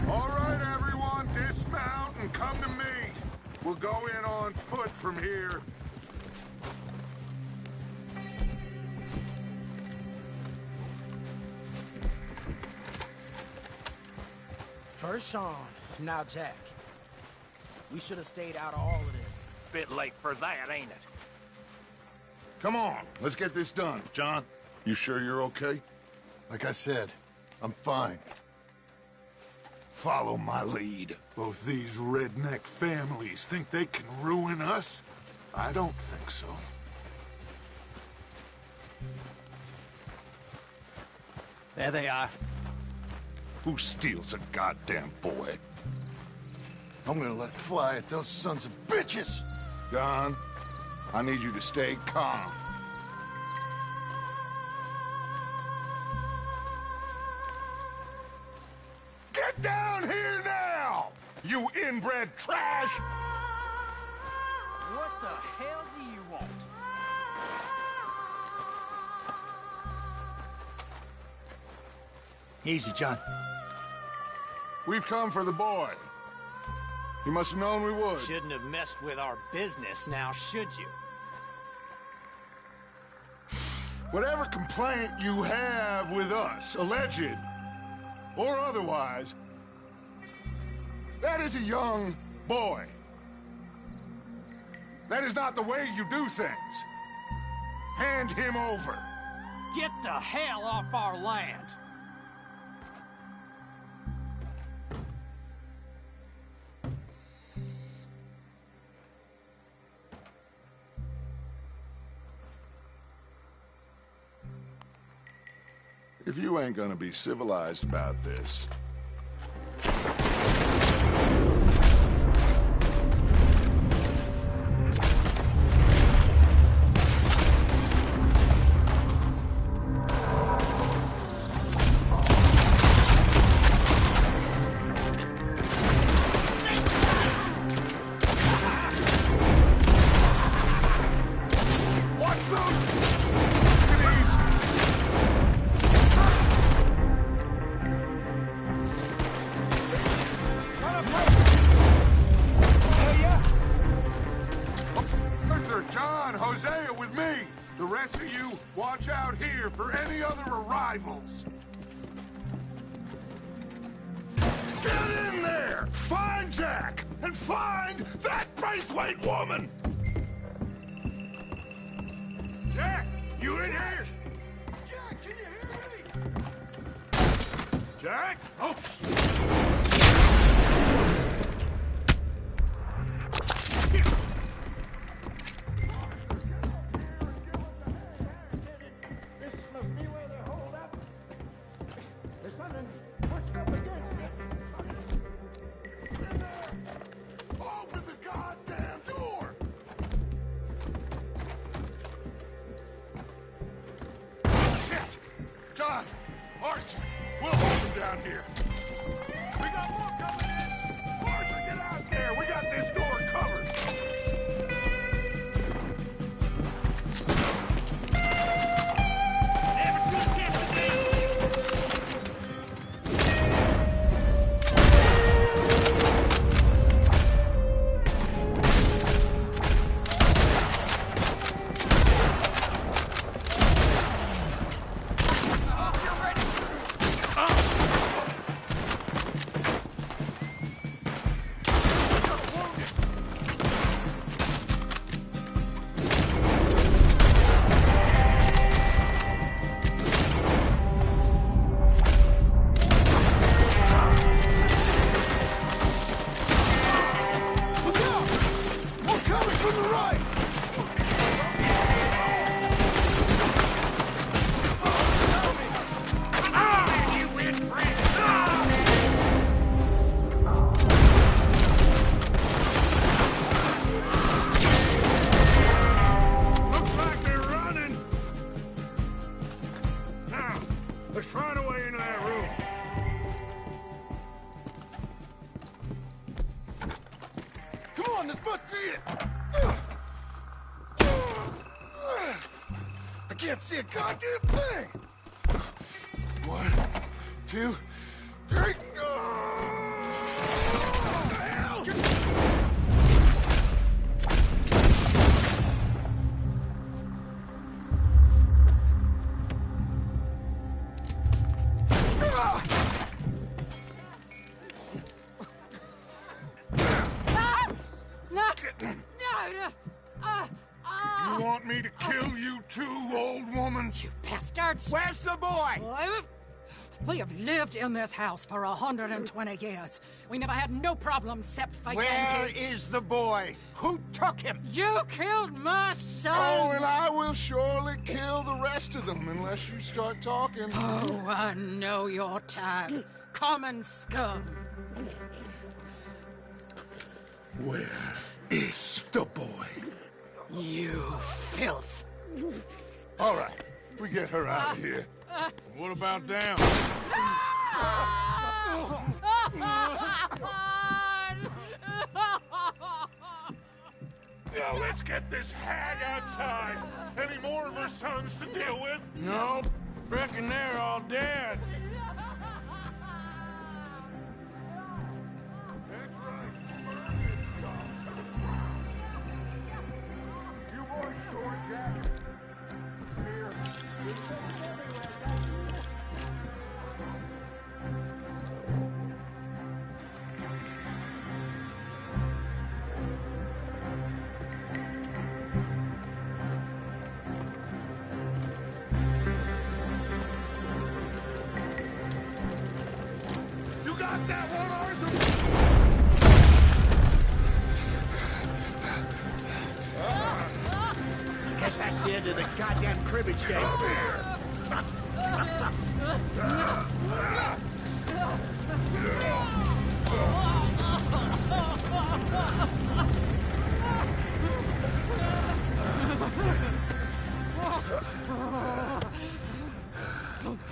All right, everyone, dismount and come to me. We'll go in on foot from here. First Sean, now Jack. We should have stayed out of all of this. Bit late for that, ain't it? Come on, let's get this done. John, you sure you're okay? Like I said, I'm fine. Follow my lead. Both these redneck families think they can ruin us? I don't think so. There they are. Who steals a goddamn boy? I'm gonna let fly at those sons of bitches! Don, I need you to stay calm. Get down here now, you inbred trash! What the hell do you want? Easy, John. We've come for the boy. You must have known we would. Shouldn't have messed with our business now, should you? Whatever complaint you have with us, alleged or otherwise, that is a young boy. That is not the way you do things. Hand him over. Get the hell off our land! If you ain't gonna be civilized about this... Watch out here for any other arrivals. Get in there! Find Jack! And find that Braithwaite woman! Jack, you in here? Jack, can you hear me? Jack? Oh, Arthur, we'll hold him down here. We got more coming in. Arthur, get out there. We got this door covered. Let's find a way into that room. Come on, this must be it! I can't see a goddamn thing! 1, 2, 3... You want me to kill you too, old woman? You bastards! Where's the boy? We have lived in this house for 120 years. We never had no problems except for Where Yankees. is the boy? Who took him? You killed my son! Oh, and I will surely kill the rest of them unless you start talking. Oh, I know your type. Common scum. Where is the boy? You filth. All right, we get her out of here. What about down? Now let's get this hag outside. Any more of her sons to deal with? No, reckon they're all dead. That's right. You boys sure, Jack? Here. got that one, Arthur? I guess that's the end of the goddamn cribbage game. Come here.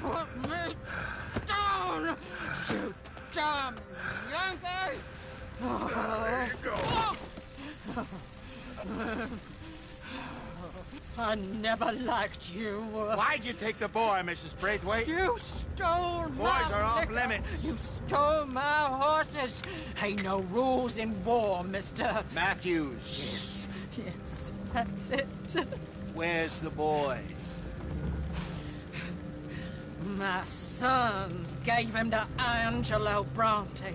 Put me down, you dumb Yankee! There you go. I never liked you. Why'd you take the boy, Mrs. Braithwaite? You stole my Boys are off liquor. limits. You stole my horses. Ain't no rules in war, Mr. Matthews. Yes, that's it. Where's the boy? My sons gave him to Angelo Bronte.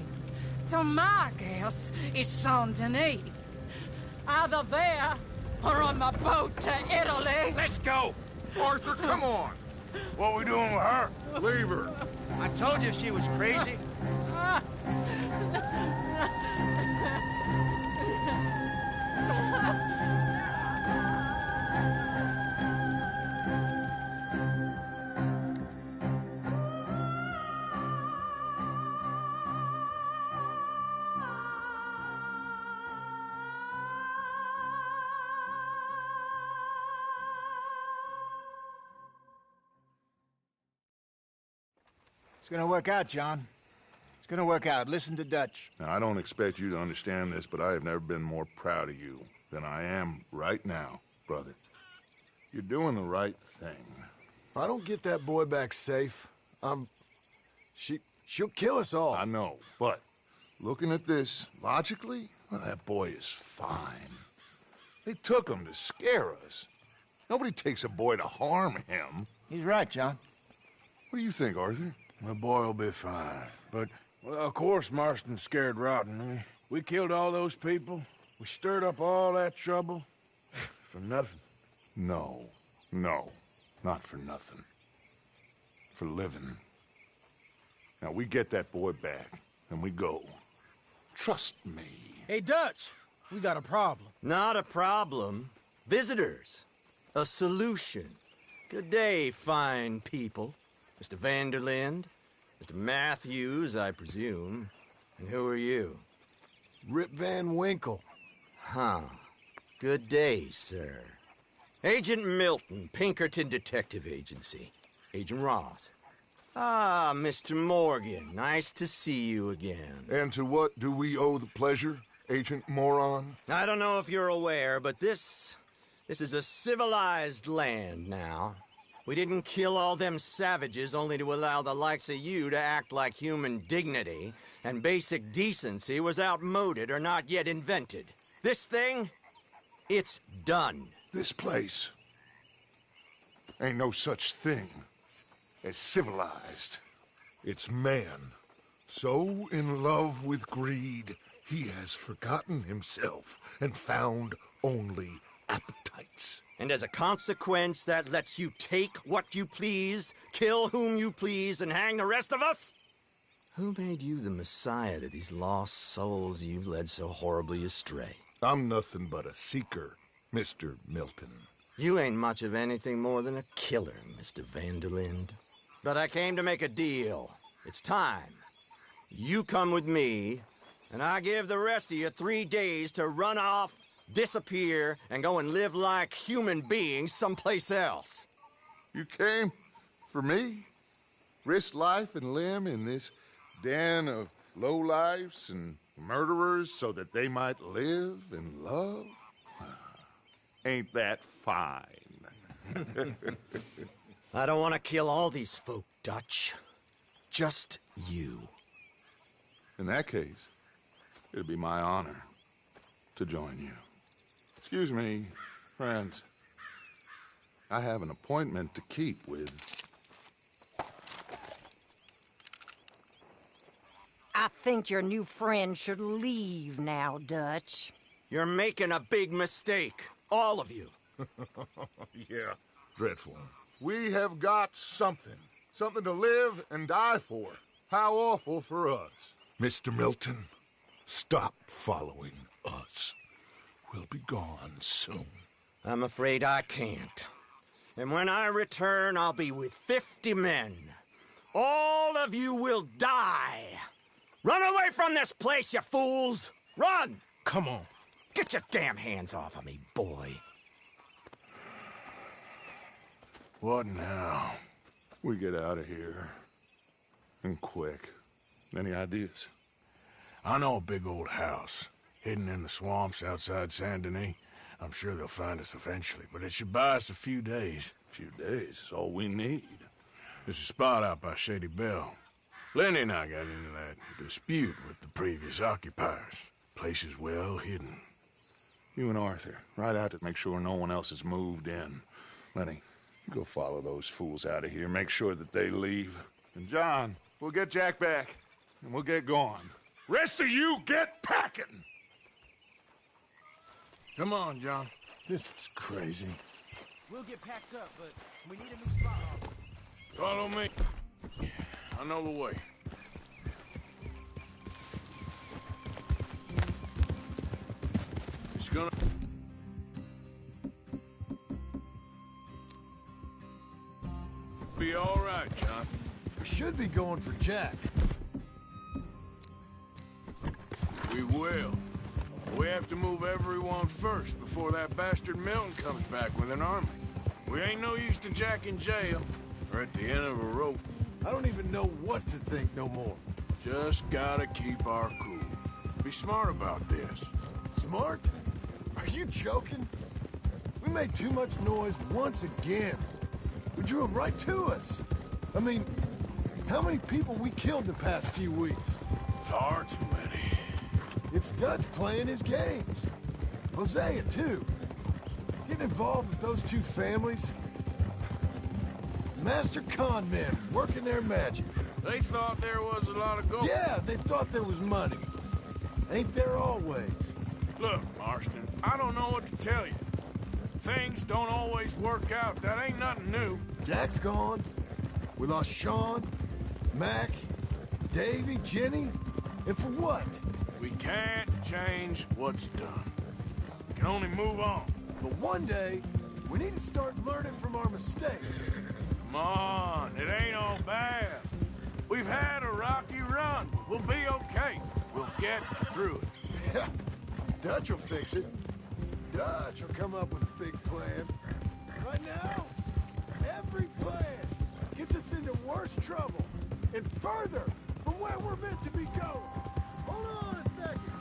So my guess is Saint-Denis. Either there or on my boat to Italy. Let's go! Arthur, come on. What are we doing with her? Leave her. I told you she was crazy. It's gonna work out, John. It's gonna work out. Listen to Dutch. Now, I don't expect you to understand this, but I have never been more proud of you than I am right now, brother. You're doing the right thing. If I don't get that boy back safe, she'll kill us all. I know, but looking at this logically, well, that boy is fine. They took him to scare us. Nobody takes a boy to harm him. He's right, John. What do you think, Arthur? My boy will be fine. But, well, of course Marston's scared rotten. I mean, we killed all those people. We stirred up all that trouble. For nothing. No, not for nothing. For living. Now, we get that boy back, and we go. Trust me. Hey, Dutch, we got a problem. Not a problem. Visitors. A solution. Good day, fine people. Mr. Vanderlind, Mr. Matthews, I presume. And who are you? Rip Van Winkle. Huh. Good day, sir. Agent Milton, Pinkerton Detective Agency. Agent Ross. Ah, Mr. Morgan, nice to see you again. And to what do we owe the pleasure, Agent Moron? I don't know if you're aware, but this is a civilized land now. We didn't kill all them savages only to allow the likes of you to act like human dignity, and basic decency was outmoded or not yet invented. This thing, it's done. This place ain't no such thing as civilized. It's man, so in love with greed, he has forgotten himself and found only appetites. And as a consequence, that lets you take what you please, kill whom you please, and hang the rest of us? Who made you the messiah to these lost souls you've led so horribly astray? I'm nothing but a seeker, Mr. Milton. You ain't much of anything more than a killer, Mr. Vanderlind. But I came to make a deal. It's time. You come with me, and I give the rest of you 3 days to run off, disappear, and go and live like human beings someplace else. You came for me? Risk life and limb in this den of lowlifes and murderers so that they might live and love? Ain't that fine? I don't want to kill all these folk, Dutch. Just you. In that case, it'd be my honor to join you. Excuse me, friends. I have an appointment to keep with... I think your new friend should leave now, Dutch. You're making a big mistake. All of you. Yeah, dreadful. We have got something. Something to live and die for. How awful for us. Mr. Milton, stop following us. We'll be gone soon. I'm afraid I can't. And when I return, I'll be with 50 men. All of you will die. Run away from this place, you fools! Run! Come on. Get your damn hands off of me, boy. What now? We get out of here. And quick. Any ideas? I know a big old house, hidden in the swamps outside Saint Denis. I'm sure they'll find us eventually, but it should buy us a few days. A few days is all we need. There's a spot out by Shady Bell. Lenny and I got into that dispute with the previous occupiers. Place is well hidden. You and Arthur, ride out to make sure no one else has moved in. Lenny, you go follow those fools out of here. Make sure that they leave. And John, we'll get Jack back, and we'll get going. Rest of you, get packing! Come on, John. This is crazy. We'll get packed up, but we need a new spot. Follow me. I know the way. It's gonna... be all right, John. We should be going for Jack. We will. We have to move everyone first before that bastard Milton comes back with an army. We ain't no use to Jack in jail or at the end of a rope. I don't even know what to think no more. Just gotta keep our cool. Be smart about this. Smart? Are you joking? We made too much noise once again. We drew them right to us. I mean, how many people we killed in the past few weeks? Far too many. It's Dutch playing his games. Hosea, too. Getting involved with those two families. Master con men working their magic. They thought there was a lot of gold. Yeah, they thought there was money. Ain't there always? Look, Marston, I don't know what to tell you. Things don't always work out. That ain't nothing new. Jack's gone. We lost Sean, Mac, Davy, Jenny. And for what? We can't change what's done. We can only move on. But one day, we need to start learning from our mistakes. Come on, it ain't all bad. We've had a rocky run. We'll be okay. We'll get through it. Yeah, Dutch will fix it. Dutch will come up with a big plan. Right now, every plan gets us into worse trouble and further from where we're meant to be going. Hold on a second.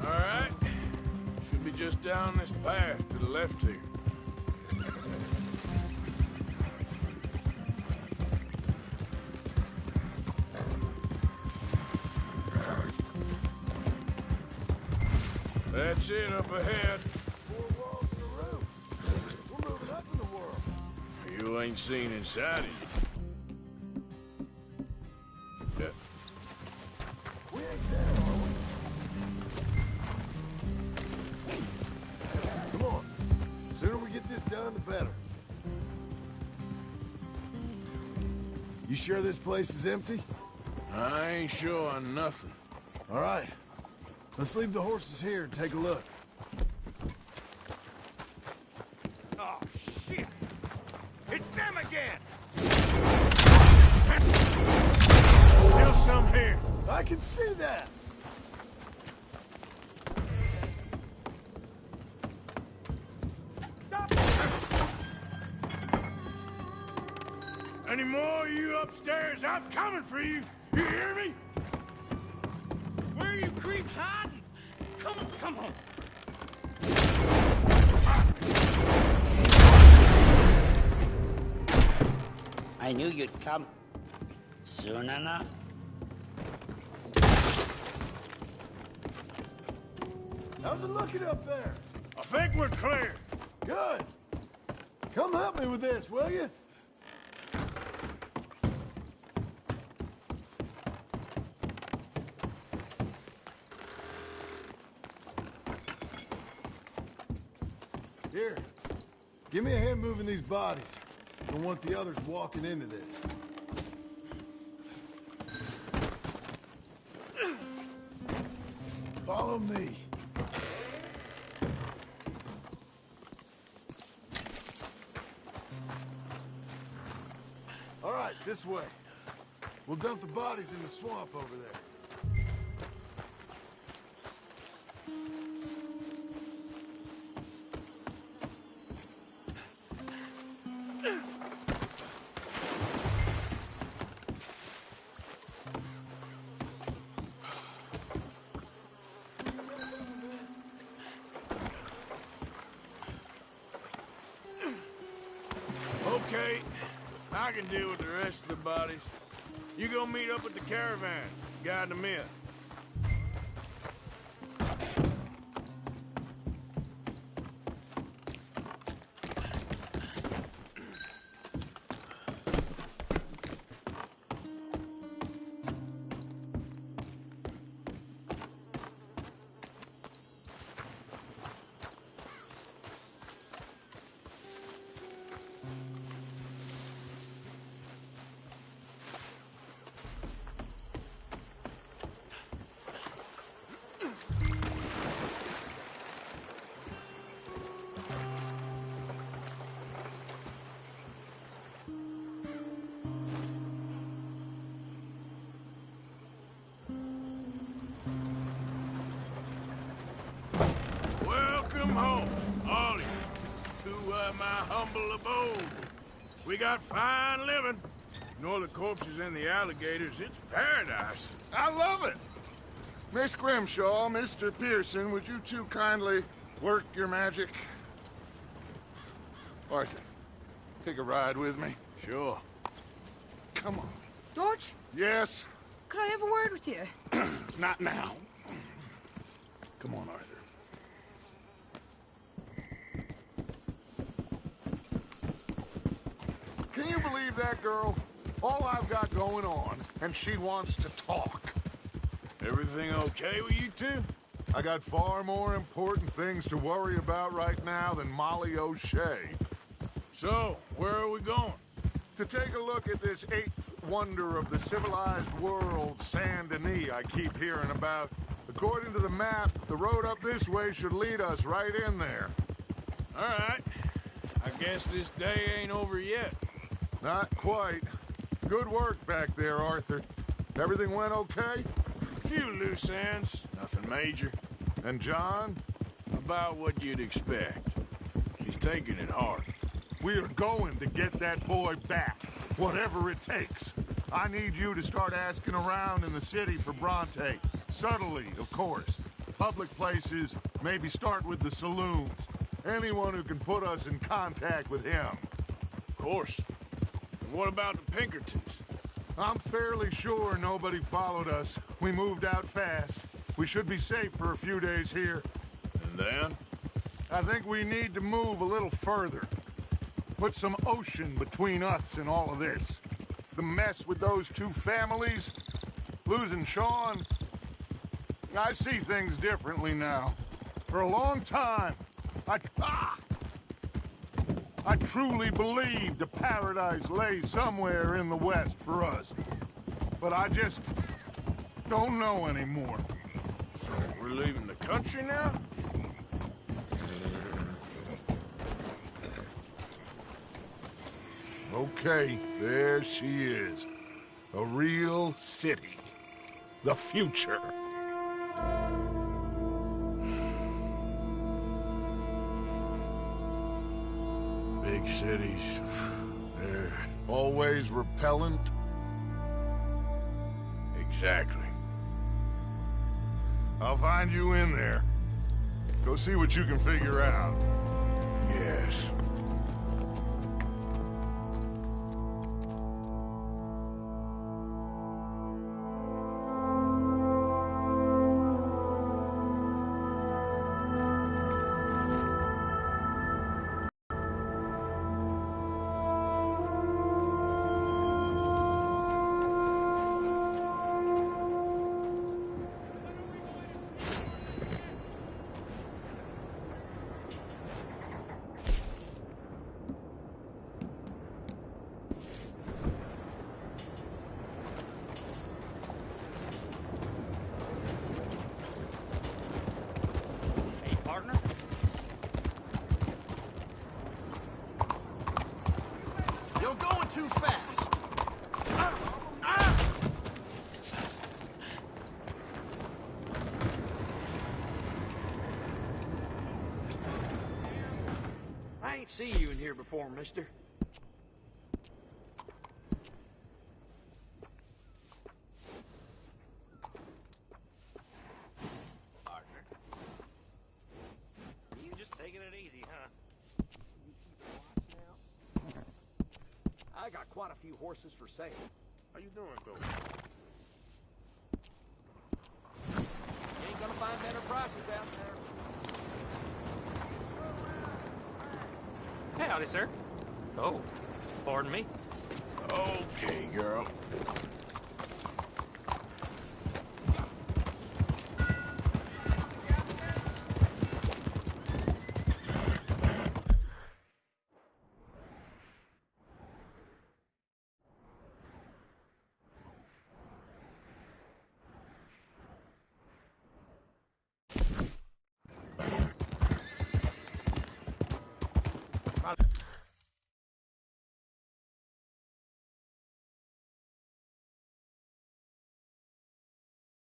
All right. Should be just down this path to the left here. That's it up ahead. 4 walls and a roof. We're moving up in the world. You ain't seen inside it. Yeah. We ain't there, are we? Come on. The sooner we get this done, the better. You sure this place is empty? I ain't sure on nothing. All right. Let's leave the horses here and take a look. Oh, shit! It's them again! Still some here. I can see that! Any more of you upstairs? I'm coming for you. You hear me? Where are you creeps hiding? Come on, come on. I knew you'd come soon enough. How's it looking up there? I think we're clear. Good. Come help me with this, will you? Here, give me a hand moving these bodies. Don't want the others walking into this. Follow me. All right, this way. We'll dump the bodies in the swamp over there. Okay, I can deal with the rest of the bodies. You go meet up with the caravan. Guide them in. Welcome home, all of you, to my humble abode. We got fine living. Ignore the corpses and the alligators. It's paradise. I love it. Miss Grimshaw, Mr. Pearson, would you two kindly work your magic? Arthur, take a ride with me. Sure. Come on. George? Yes? Could I have a word with you? Not now. Come on, Arthur. Can you believe that girl? All I've got going on, and she wants to talk. Everything okay with you two? I got far more important things to worry about right now than Molly O'Shea. So, where are we going? To take a look at this eighth wonder of the civilized world, Saint Denis, I keep hearing about. According to the map, the road up this way should lead us right in there. All right. I guess this day ain't over yet. Not quite. Good work back there, Arthur. Everything went okay? A few loose ends, nothing major. And John? About what you'd expect. He's taking it hard. We are going to get that boy back, whatever it takes. I need you to start asking around in the city for Bronte. Subtly, of course. Public places, maybe start with the saloons. Anyone who can put us in contact with him. Of course. And what about the Pinkertons? I'm fairly sure nobody followed us. We moved out fast. We should be safe for a few days here. And then? I think we need to move a little further. Put some ocean between us and all of this. The mess with those two families, losing Sean. I see things differently now. For a long time, I truly believed a paradise lay somewhere in the West for us. But I just don't know anymore. So we're leaving the country now? Okay, there she is. A real city. The future. Big cities, they're always repellent. Exactly. I'll find you in there. Go see what you can figure out. Yes. ain't seen you in here before, mister. Partner. You just taking it easy, huh? I got quite a few horses for sale. How you doing, though? You ain't gonna find better prices out there. Howdy, sir. Oh, pardon me. Okay, girl.